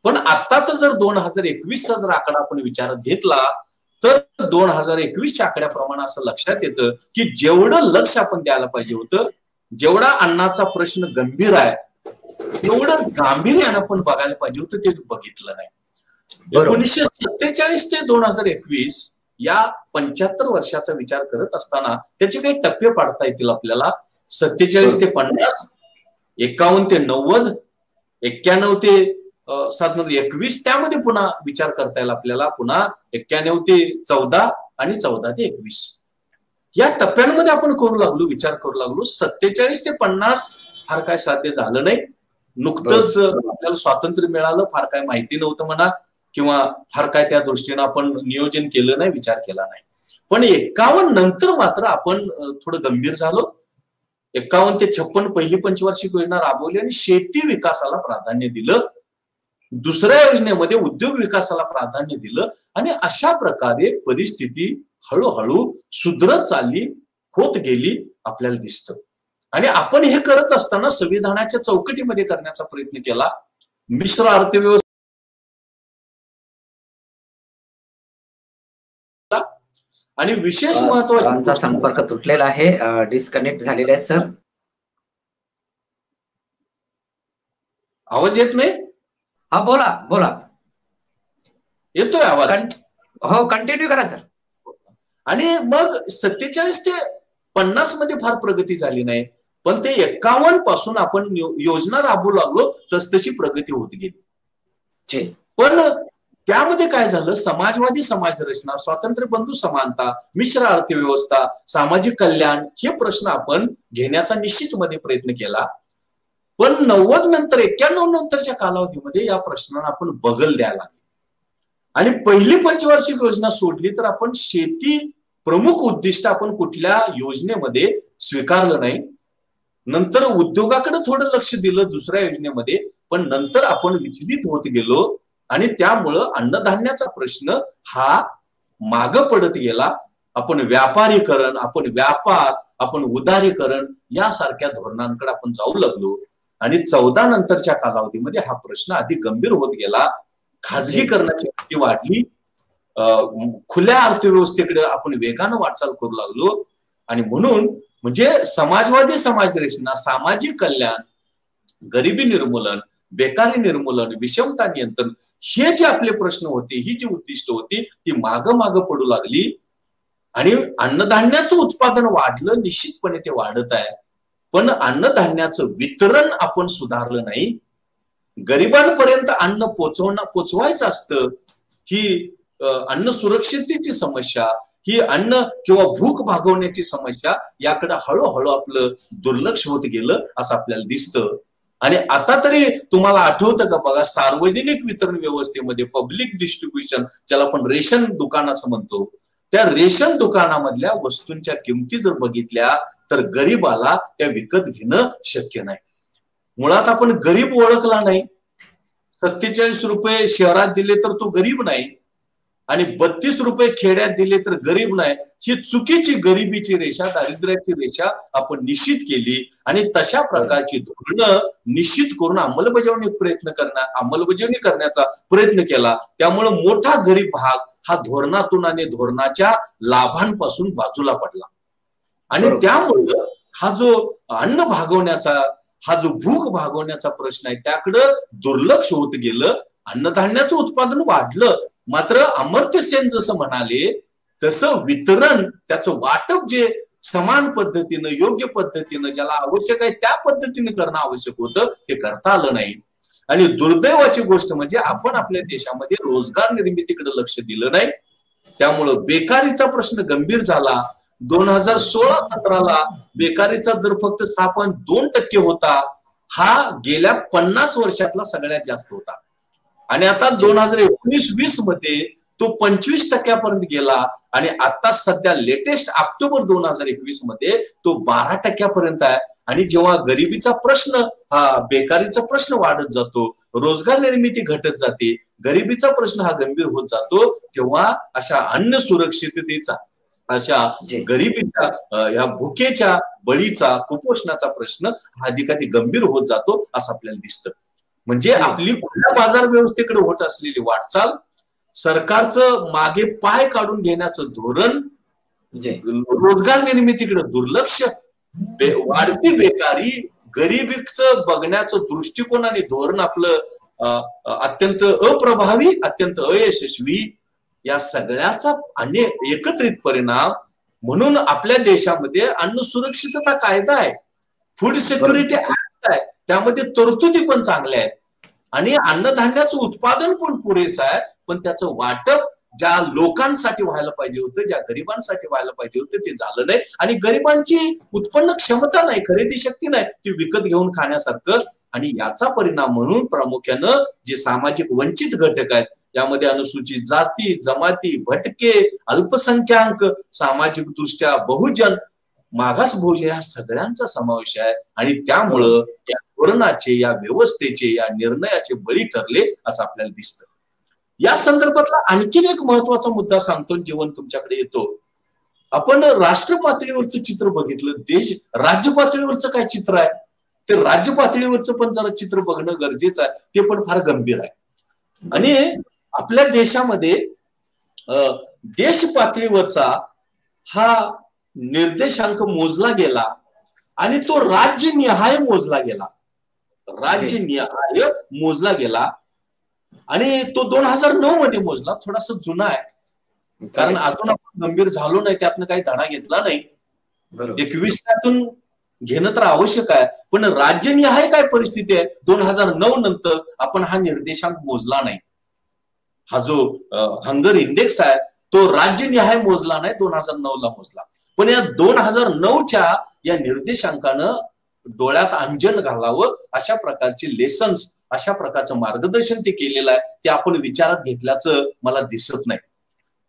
पण आत्ताचा जर 2021चा जर आकडा आपण विचारात घेतला तर 2021च्या आकड्याप्रमाणे असं लक्षात येतं की जेवढं लक्ष आपण द्यायला पाहिजे होतं, जेवढा अन्नाचा प्रश्न गंभीर आहे तेवढं गांभीर्यानं आपण बघायला पाहिजे होतं, ते बघितलं नाही. 1947 ते 2021 या 75 वर्षाचा विचार करत असताना त्याचे काही टप्पे पाडता येतील आपल्याला. 47 ते 50, 51 ते 90, 91 ते 21, त्यामध्ये पुन्हा विचार करता येईल आपल्याला. पुन्हा 91 ते 14 आणि 14 ते 21 या टप्प्यांमध्ये आपण विचार करू लागलो. 47 ते 50 फार काय साध्य झालं नाही. नुकतंच आपल्याला स्वातंत्र्य मिळालं, फार काय माहिती नव्हतं म्हणा किंवा फार काय त्या दृष्टीनं आपण नियोजन केलं नाही, विचार केला नाही. पण 51 नंतर मात्र आपण थोडं गंभीर झालो. 51 ते 56 पहिली पंचवार्षिक योजना राबवली आणि शेती विकासाला प्राधान्य दिलं. दुसऱ्या योजनेमध्ये उद्योग विकासाला प्राधान्य दिलं आणि अशा प्रकारे परिस्थिती हळूहळू सुधरत चालली, होत गेली आपल्याला दिसतं. आणि आपण हे करत असताना संविधानाच्या चौकटीमध्ये करण्याचा प्रयत्न केला. मिश्र अर्थव्यवस्था आणि विशेष महत्त्वाचा संपर्क तुटलेला आहे, डिस्कनेक्ट झालेला आहे. सर आवाज येत नाही? हा बोला बोला, येतोय आवाज? हो, कंटिन्यू करा सर. आणि मग 47 ते 50 मध्ये फार प्रगती झाली नाही, पण ते 51 पासून आपण योजना राबवू लागलो तसतशी प्रगती होत गेली. पण त्यामध्ये काय झालं, समाजवादी समाज रचना, स्वातंत्र्य बंधू समानता, मिश्र अर्थव्यवस्था, सामाजिक कल्याण हे प्रश्न आपण घेण्याचा निश्चितमध्ये प्रयत्न केला. पण 90 नंतर 91 नंतरच्या कालावधीमध्ये या प्रश्नांना आपण बगल द्यायला लागले आणि पहिली पंचवार्षिक योजना सोडली तर आपण शेती प्रमुख उद्दिष्ट आपण कुठल्या योजनेमध्ये स्वीकारलं नाही. नंतर उद्योगाकडे थोडं लक्ष दिलं दुसऱ्या योजनेमध्ये, पण नंतर आपण विचलित होत गेलो आणि त्यामुळं अन्नधान्याचा प्रश्न हा मागं पडत गेला. आपण व्यापारीकरण, आपण व्यापार, आपण उदारीकरण यासारख्या धोरणांकडे आपण जाऊ लागलो आणि 14 नंतरच्या कालावधीमध्ये हा प्रश्न अधिक गंभीर होत गेला. खाजगीकरणाची गती वाढली, खुल्या अर्थव्यवस्थेकडे आपण वेगानं वाटचाल करू लागलो आणि म्हणून म्हणजे समाजवादी समाज रचना, सामाजिक कल्याण, गरिबी निर्मूलन, बेकारी निर्मूलन, विषमता नियंत्रण हे जे आपले प्रश्न होते, ही जी उद्दिष्ट होती ती माग पडू लागली आणि अन्नधान्याचं उत्पादन वाढलं, निश्चितपणे ते वाढत आहे, पण अन्नधान्याचं वितरण आपण सुधारलं नाही. गरिबांपर्यंत अन्न पोचवायचं असतं, ही अन्न सुरक्षिततेची समस्या, ही अन्न किंवा भूक भागवण्याची समस्या याकडे हळूहळू आपलं दुर्लक्ष होत गेलं असं आपल्याला दिसतं. आणि आता तरी तुम्हाला आठवतं का बघा, सार्वजनिक वितरण व्यवस्थेमध्ये पब्लिक डिस्ट्रीब्युशन, ज्याला आपण रेशन दुकान असं म्हणतो, त्या रेशन दुकानामधल्या वस्तूंच्या किमती जर बघितल्या तर गरीबाला त्या विकत घेणं शक्य नाही. मुळात आपण गरीब ओळखला नाही. 47 रुपये शहरात दिले तर तो गरीब नाही आणि 32 रुपये खेड्यात दिले तर गरीब नाही. ही चुकीची गरिबीची रेषा, दारिद्र्याची रेषा आपण निश्चित केली आणि तशा प्रकारची धोरणं निश्चित करून अंमलबजावणी करण्याचा प्रयत्न केला. त्यामुळे मोठा गरीब भाग हा धोरणातून आणि धोरणाच्या लाभांपासून बाजूला पडला आणि त्यामुळे हा जो अन्न भागवण्याचा, हा जो भूक भागवण्याचा प्रश्न आहे त्याकडं दुर्लक्ष होत गेलं. अन्नधान्याचं उत्पादन वाढलं, मात्र अमर्त्य सेन जसं म्हणाले तसं वितरण, त्याचं वाटप जे समान पद्धतीनं, योग्य पद्धतीनं, ज्याला आवश्यक आहे त्या पद्धतीने करणं आवश्यक होतं, ते करता आलं नाही. आणि दुर्दैवाची गोष्ट म्हणजे आपण आपल्या देशामध्ये रोजगार निर्मितीकडे लक्ष दिलं नाही. त्यामुळं बेकारीचा प्रश्न गंभीर झाला. 2016-17ला बेकारीचा दर फक्त 6.2% होता. हा गेल्या 50 वर्षातला सगळ्यात जास्त होता आणि आता 2019-20 मध्ये तो 25% गेला आणि आता सध्या लेटेस्ट ऑक्टोबर 2021 मध्ये तो 12% आहे. आणि जेव्हा गरिबीचा प्रश्न, हा बेकारीचा प्रश्न वाढत जातो, रोजगार निर्मिती घटत जाते, गरिबीचा प्रश्न हा गंभीर होत जातो, तेव्हा अशा अन्न सुरक्षिततेचा, अशा गरिबीच्या, या भुकेच्या बळीचा, कुपोषणाचा प्रश्न हा अधिकाधिक गंभीर होत जातो असं आपल्याला दिसतं. म्हणजे आपली खुल्या बाजार व्यवस्थेकडे होत असलेली वाटचाल, सरकारचं मागे पाय काढून घेण्याचं धोरण, रोजगार निर्मितीकडे दुर्लक्ष, वाढती बेकारी, गरिबीचं बघण्याचं दृष्टिकोन आणि धोरण आपलं अत्यंत अप्रभावी, अत्यंत अयशस्वी, या सगळ्याचा एकत्रित परिणाम म्हणून आपल्या देशामध्ये अन्न सुरक्षितता कायदा आहे, फूड सिक्युरिटी ऍक्ट आहे, त्यामध्ये तरतुदी पण चांगल्या आहेत आणि अन्नधान्याचं उत्पादन पण पुरेसं आहे, पण त्याचं वाटप ज्या लोकांसाठी व्हायला पाहिजे होतं, ज्या गरिबांसाठी व्हायला पाहिजे होतं, ते झालं नाही. आणि गरिबांची उत्पन्न क्षमता नाही, खरेदी शक्ती नाही ती विकत घेऊन खाण्यासारखं. आणि याचा परिणाम म्हणून प्रामुख्यानं जे सामाजिक वंचित घटक आहेत, यामध्ये अनुसूचित जाती, जमाती, भटके, अल्पसंख्याक, सामाजिक दृष्ट्या बहुजन, मागास बहुजन या सगळ्यांचा समावेश आहे. आणि त्यामुळं या धोरणाचे, या व्यवस्थेचे, या निर्णयाचे बळी ठरले असं आपल्याला दिसतं. या संदर्भातला आणखीन एक महत्वाचा मुद्दा सांगतो, जेवण तुमच्याकडे येतो. आपण राष्ट्र पातळीवरचं चित्र बघितलं, देश राज्य पातळीवरचं काय चित्र आहे, ते राज्य पातळीवरचं पण जरा चित्र बघणं गरजेचं आहे, ते पण फार गंभीर आहे. आणि आपल्या देशामध्ये देश पातळीवरचा हा निर्देशांक मोजला गेला आणि तो राज्यनिहाय मोजला गेला, राज्यनिहाय मोजला गेला आणि तो 2009 मध्ये मोजला. थोडासा जुना आहे कारण अजून आपण गंभीर झालो नाही, त्यातनं काही धडा घेतला नाही. 21 घेणं तर आवश्यक आहे, पण राज्यनिहाय काय परिस्थिती आहे 2009 नंतर आपण हा निर्देशांक मोजला नाही. हा जो हंगर इंडेक्स आहे तो राज्यनिहाय मोजला नाही, 2009 ला मोजला. पण या 2009च्या या निर्देशांकानं डोळ्यात अंजन घालावं अशा प्रकारचे लेसन्स, अशा प्रकारचं मार्गदर्शन ते केलेलं आहे, ते आपण विचारात घेतल्याचं मला दिसत नाही.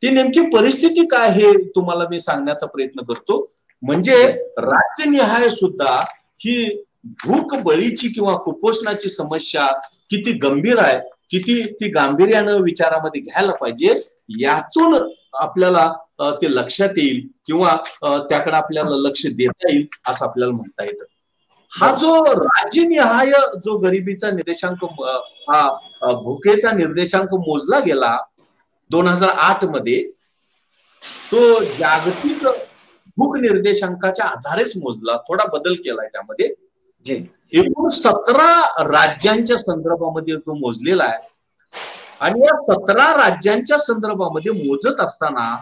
ती नेमकी परिस्थिती काय हे तुम्हाला मी सांगण्याचा प्रयत्न करतो. म्हणजे राज्यनिहाय सुद्धा ही भूक बळीची किंवा कुपोषणाची समस्या किती गंभीर आहे, किती ती गांभीर्यानं विचारामध्ये घ्यायला पाहिजे, यातून आपल्याला ते लक्षात येईल किंवा त्याकडे आपल्याला लक्ष देता येईल असं आपल्याला म्हणता येतं. हा जो राज्यनिहाय जो गरिबीचा निर्देशांक, हा भुकेचा निर्देशांक मोजला गेला 2008 मध्ये, तो जागतिक भूक निर्देशांकाच्या आधारेच मोजला, थोडा बदल केलाय त्यामध्ये. एकूण 17 राज्यांच्या संदर्भामध्ये तो मोजलेला आहे. आणि या 17 राज्यांच्या संदर्भामध्ये मोजत असताना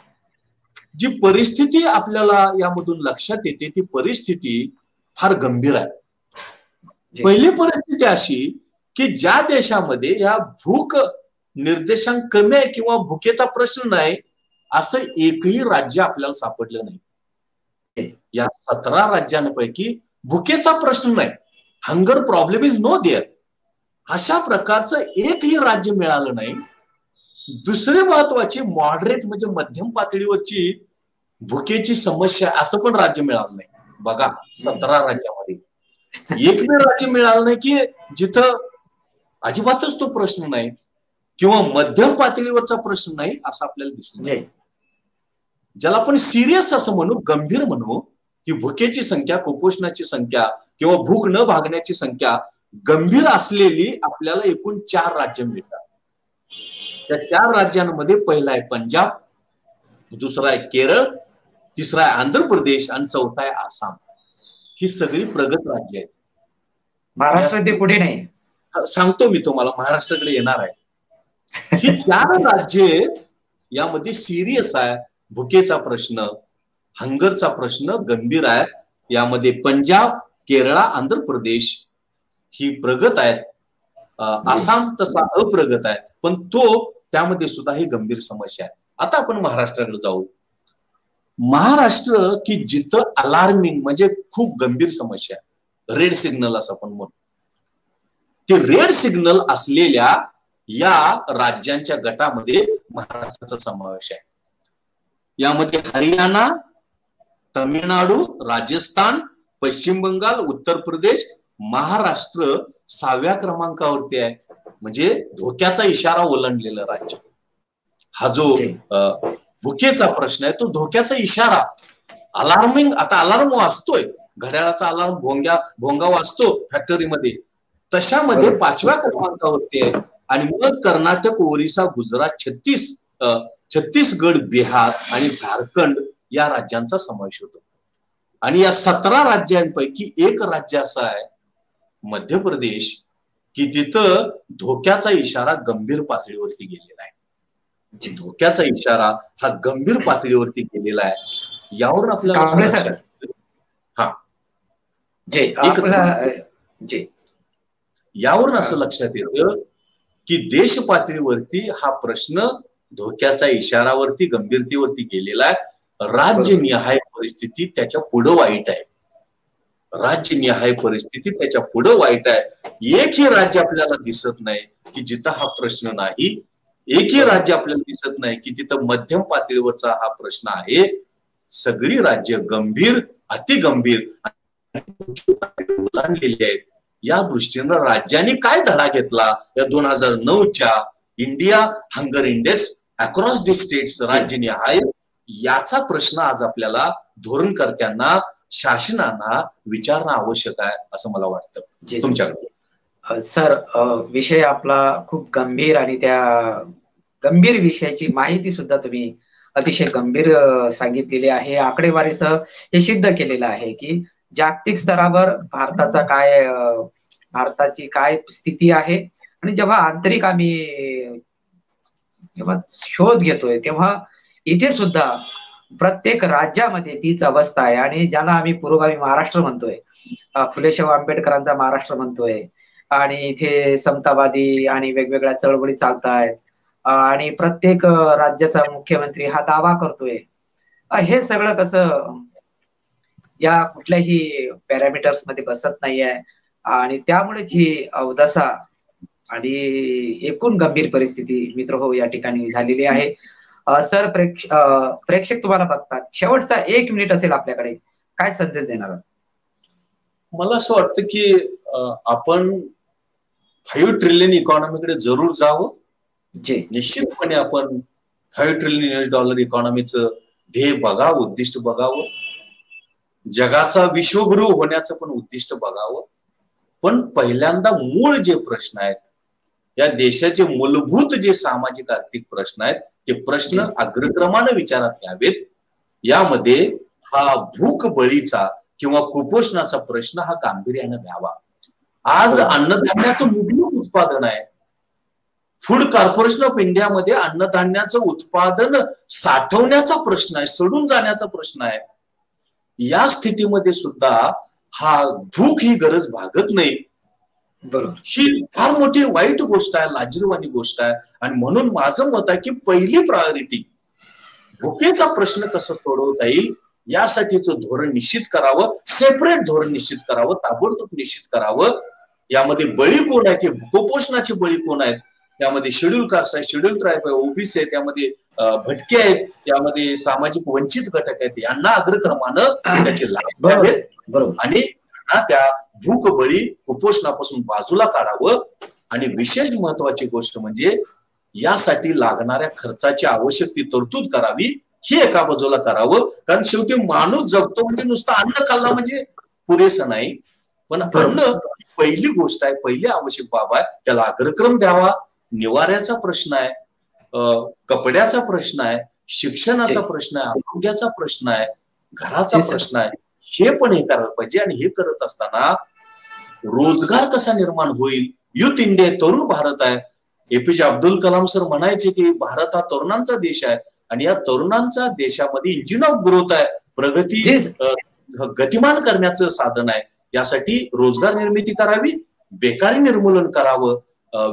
जी परिस्थिती आपल्याला यामधून लक्षात येते ती परिस्थिती फार गंभीर आहे. पहिली परिस्थिती अशी की ज्या देशामध्ये या भूक निर्देशांक कमी आहे किंवा भुकेचा प्रश्न नाही असं एकही राज्य आपल्याला सापडलं नाही. या 17 राज्यांपैकी भुकेचा प्रश्न नाही, hunger problem is no there, अशा प्रकारचं एकही राज्य मिळालं नाही. दुसरे महत्वाचे मॉडरेट म्हणजे मध्यम पातळीवरची भुकेची समस्या असं पण राज्य मिळालं नाही. बघा 17 राज्यामध्ये एकमेव राज्य मिळालं नाही की जिथं अजिबातच तो प्रश्न नाही किंवा मध्यम पातळीवरचा प्रश्न नाही असं आपल्याला दिसलं नाही. ज्याला आपण सिरियस असं म्हणू, गंभीर म्हणू, की भुकेची संख्या, कुपोषणाची संख्या किंवा भूक न भागण्याची संख्या गंभीर असलेली आपल्याला एकूण 4 राज्य मिळतात. त्या 4 राज्यांमध्ये पहिला आहे पंजाब, दुसरा आहे केरळ, तिसरा आहे आंध्र प्रदेश आणि चौथा आहे आसाम. ही सगळी प्रगत राज्य आहेत. महाराष्ट्र ते पुढे नाही. सांगतो मी तुम्हाला, महाराष्ट्राकडे येणार आहे. ही 4 राज्ये यामध्ये सिरियस आहे. भुकेचा प्रश्न, हंगरचा प्रश्न गंभीर आहे. यामध्ये पंजाब, केरळ, आंध्र प्रदेश ही प्रगत आहेत. आसाम तसा अप्रगत आहे, पण तो त्यामध्ये सुद्धा ही गंभीर समस्या आहे. आता आपण महाराष्ट्राकडे जाऊ. महाराष्ट्र की जिथं अलार्मिंग म्हणजे खूप गंभीर समस्या, रेड सिग्नल असं आपण म्हणतो, ते रेड सिग्नल असलेल्या या राज्यांच्या गटामध्ये महाराष्ट्राचा समावेश आहे. यामध्ये हरियाणा, तमिळनाडू, राजस्थान, पश्चिम बंगाल, उत्तर प्रदेश, महाराष्ट्र 6व्या क्रमांकावरती आहे. म्हणजे धोक्याचा इशारा ओलांडलेलं राज्य. हा जो भुकेचा प्रश्न आहे तो धोक्याचा इशारा, अलार्मिंग. आता अलार्म वाजतोय, घड्याळाचा अलार्म, भोंगा वाजतो फॅक्टरीमध्ये, तशामध्ये 5व्या क्रमांकावरती आहे. आणि मग कर्नाटक, ओरिसा, गुजरात, छत्तीसगड, बिहार आणि झारखंड या राज्यांचा समावेश होतो. आणि या 17 राज्यांपैकी एक राज्य असं आहे मध्य प्रदेश की तिथं धोक्याचा इशारा गंभीर पातळीवरती गेलेला आहे. धोक्याचा इशारा हा गंभीर पातळीवरती गेलेला आहे. यावरून आपल्याला यावरून असं लक्षात येतं की देश पातळीवरती हा प्रश्न धोक्याचा इशारावरती, गंभीरतेवरती गेलेला आहे. राज्यनिहाय परिस्थिती त्याच्या पुढं वाईट आहे. राज्यनिहाय परिस्थिती त्याच्या पुढं वाईट आहे. एकही राज्य आपल्याला दिसत नाही की जिथं हा प्रश्न नाही. एकही राज्य आपल्याला दिसत नाही की तिथं मध्यम पातळीवरचा हा प्रश्न आहे. सगळी राज्य गंभीर, अतिगंभीर ओलांडलेली आहेत. या दृष्टीनं राज्यांनी काय धडा घेतला या 2009च्या India hunger index across the states राज्यनिहाय, याचा प्रश्न आज आपल्याला धोरणकर्त्यांना, शासनाला विचारणं आवश्यक आहे असं मला वाटतं. तुमच्याकडे सर, विषय आपला खूप गंभीर आणि त्या गंभीर विषयाची माहिती सुद्धा तुम्ही अतिशय गंभीर सांगितलेली आहे. आकडेवारीसह हे सिद्ध केलेलं आहे की जागतिक स्तरावर भारताची काय स्थिती आहे. आणि जेव्हा आंतरिक आम्ही जेव्हा शोध घेतोय तेव्हा इथे सुद्धा प्रत्येक राज्यामध्ये तीच अवस्था आहे. आणि ज्याला आम्ही पुरोगामी महाराष्ट्र म्हणतोय, फुलेशाह आंबेडकरांचा महाराष्ट्र म्हणतोय, आणि इथे समतावादी आणि वेगवेगळ्या चळवळी चालतायत, आणि प्रत्येक राज्याचा मुख्यमंत्री हा दावा करतोय, हे सगळं कसं या कुठल्याही पॅरामीटर्स मध्ये बसत नाहीये. आणि त्यामुळेच ही अवदसा आणि एकूण गंभीर परिस्थिती मित्र हो या ठिकाणी झालेली आहे. सर, प्रेक्षक तुम्हाला बघतात, शेवटचा 1 मिनिट असेल आपल्याकडे, काय संदेश देणार? मला असं वाटतं की आपण 5 ट्रिलियन इकॉनॉमीकडे जरूर जावं. निश्चितपणे आपण 5 ट्रिलियन US इकॉनॉमीचं ध्येय बघावं, उद्दिष्ट बघावं. जगाचा विश्वगुरु होण्याचं पण उद्दिष्ट बघावं. पण पहिल्यांदा मूळ जे प्रश्न आहेत, या देशाचे मूलभूत जे सामाजिक आर्थिक प्रश्न आहेत, ते प्रश्न अग्रक्रमाने विचारात घ्यावेत. यामध्ये हा भूक बळीचा किंवा कुपोषणाचा प्रश्न हा गांभीर्याने घ्यावा. आज अन्नधान्याचं मुबलक उत्पादन आहे. फूड कॉर्पोरेशन ऑफ इंडियामध्ये अन्नधान्याचं उत्पादन साठवण्याचा प्रश्न आहे, सोडून जाण्याचा प्रश्न आहे. या स्थितीमध्ये सुद्धा हा भूक ही गरज भागत नाही. ही फार मोठी वाईट गोष्ट आहे, लाजिरवाणी गोष्ट आहे. आणि म्हणून माझं मत आहे की पहिली प्रायोरिटी भुकेचा प्रश्न कसं सोडवता येईल यासाठीचं धोरण निश्चित करावं, सेपरेट धोरण निश्चित करावं, ताबडतोब निश्चित करावं. यामध्ये बळी कोण आहे, की कुपोषणाचे बळी कोण आहेत? त्यामध्ये शेड्यूल कास्ट आहे, शेड्यूल ट्राईब आहे, ओबीसी आहे, त्यामध्ये भटके आहेत, त्यामध्ये सामाजिक वंचित घटक आहेत. यांना अग्रक्रमानं त्याचे लाभ द्यावेत आणि त्या भूक बळी कुपोषणापासून बाजूला काढावं. आणि विशेष महत्वाची गोष्ट म्हणजे यासाठी लागणाऱ्या खर्चाची आवश्यक ती तरतूद करावी, ही एका बाजूला करावं. कारण शेवटी माणूस जगतो म्हणजे नुसतं अन्न खाल्ला म्हणजे पुरेसं नाही, पण अन्न पहिली गोष्ट आहे, पहिली आवश्यक बाब आहे, त्याला अग्रक्रम द्यावा. निवाऱ्याचा प्रश्न आहे, कपड्याचा प्रश्न आहे, शिक्षणाचा प्रश्न आहे, आरोग्याचा प्रश्न आहे, घराचा प्रश्न आहे, हे पण हे करायला पाहिजे. आणि हे करत असताना रोजगार कसा निर्माण होईल? युथ इंडिया, तरुण भारत आहे. एपीजे अब्दुल कलाम सर म्हणायचे की भारत हा तरुणांचा देश आहे आणि या तरुणांचा देशामध्ये इंजिन ऑफ ग्रोथ आहे, प्रगती गतिमान करण्याचं साधन आहे. यासाठी रोजगार निर्मिती करावी, बेकारी निर्मूलन करावं,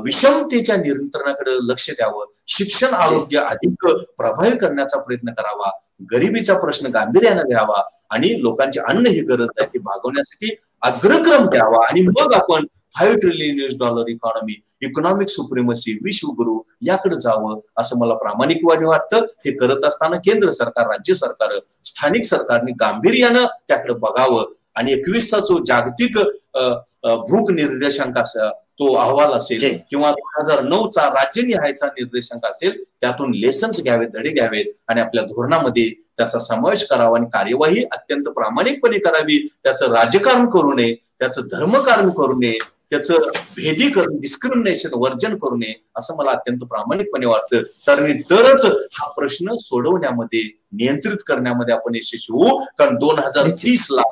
विषमतेच्या नियंत्रणाकडे लक्ष द्यावं, शिक्षण आरोग्य अधिक प्रभावी करण्याचा प्रयत्न करावा, गरिबीचा प्रश्न गांभीर्याने घ्यावा आणि लोकांची अन्न ही गरज आहे ती भागवण्यासाठी अग्रक्रम द्यावा. आणि मग आपण 5 ट्रिलियन US इकॉनॉमी, इकॉनॉमिक सुप्रिमसी, विश्वगुरु याकडे जावं असं मला प्रामाणिकपणे वाटतं. हे करत असताना केंद्र सरकार, राज्य सरकार, स्थानिक सरकारने गांभीर्यानं त्याकडे बघावं. आणि 21चा जो जागतिक भूक निर्देशांक तो अहवाल असेल किंवा 2009चा राज्यनिहायचा निर्देशांक असेल, त्यातून लेसन्स घ्यावेत, धडे घ्यावेत आणि आपल्या धोरणामध्ये त्याचा समावेश करावा आणि कार्यवाही अत्यंत प्रामाणिकपणे करावी. त्याचं राजकारण करू नये, त्याचं धर्मकारण करू नये, त्याचं भेदीकरण, डिस्क्रिमिनेशन वर्जन करू नये असं मला अत्यंत प्रामाणिकपणे वाटतं. तरच हा प्रश्न सोडवण्यामध्ये, नियंत्रित करण्यामध्ये आपण यशस्वी होऊ. कारण 2030ला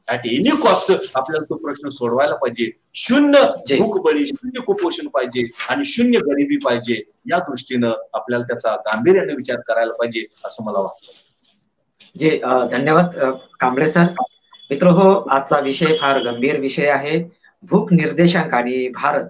ऍट एनी कॉस्ट आपल्याला तो प्रश्न सोडवायला पाहिजे. 0 भूकबळी, 0 कुपोषण पाहिजे आणि 0 गरिबी पाहिजे. या दृष्टीनं आपल्याला त्याचा गांभीर्याने विचार करायला पाहिजे असं मला वाटतं. धन्यवाद कांबळे सर. मित्र हो, आजचा विषय फार गंभीर विषय आहे. भूक निर्देशांक आणि भारत,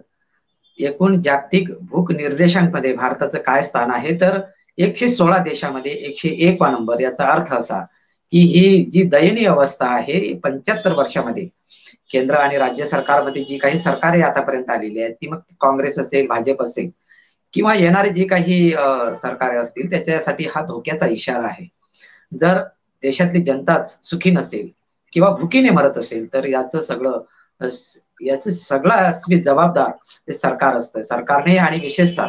एकूण जागतिक भूक निर्देशांक मध्ये भारताचं काय स्थान आहे? तर 116 देशामध्ये 101वा नंबर. याचा अर्थ असा की ही जी दयनीय अवस्था आहे 75 वर्षामध्ये केंद्र आणि राज्य सरकारमध्ये जी काही सरकारे आतापर्यंत आलेली आहेत, ती मग काँग्रेस असेल, भाजप असेल किंवा येणारे जी काही सरकारे असतील, त्याच्यासाठी हा धोक्याचा इशारा आहे. जर देशातली जनताच सुखी नसेल किंवा भुकीने मरत असेल तर याचं सगळं जबाबदार ते सरकार असतं. सरकारने आणि विशेषतः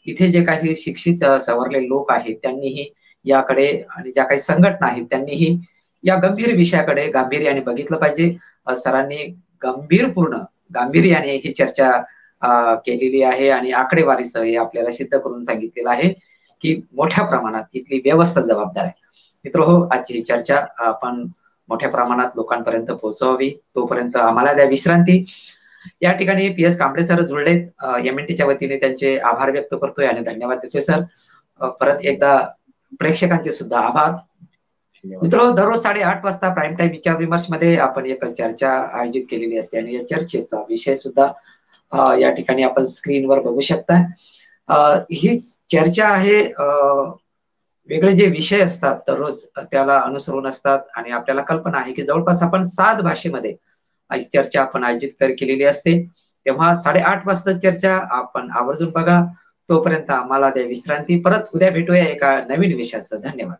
इथे जे काही शिक्षित सवरले लोक आहेत त्यांनीही याकडे, आणि ज्या काही संघटना आहेत त्यांनीही या गंभीर विषयाकडे गांभीर्याने बघितलं पाहिजे. सरांनी गांभीर्याने ही चर्चा केलेली आहे आणि आकडेवारीसह हे आपल्याला सिद्ध करून सांगितलेलं आहे की मोठ्या प्रमाणात इथली व्यवस्था जबाबदार आहे. मित्र हो, आजची ही चर्चा आपण मोठ्या प्रमाणात लोकांपर्यंत पोहोचवावी. तोपर्यंत आम्हाला द्या विश्रांती. या ठिकाणी PS कांबळे सर जुळलेत. MNTच्या वतीने त्यांचे आभार व्यक्त करतोय आणि धन्यवाद देतोय सर. परत एकदा प्रेक्षकांचे सुद्धा आभार. मित्र, दररोज 8:30 वाजता प्राईम टाइम विचार विमर्श मध्ये आपण एक चर्चा आयोजित केलेली असते आणि या चर्चेचा विषय सुद्धा या ठिकाणी आपण स्क्रीनवर बघू शकता. ही चर्चा आहे. वेगळे जे विषय असतात दररोज त्याला अनुसरून असतात आणि आपल्याला कल्पना आहे की जवळपास आपण 7 भाषेमध्ये चर्चा आपण आयोजित केलेली असते. तेव्हा 8:30 वाजता चर्चा आपण आवर्जून बघा. तोपर्यंत आम्हाला द्या विश्रांती. परत उद्या भेटूया एका नवीन विषयाचं. धन्यवाद.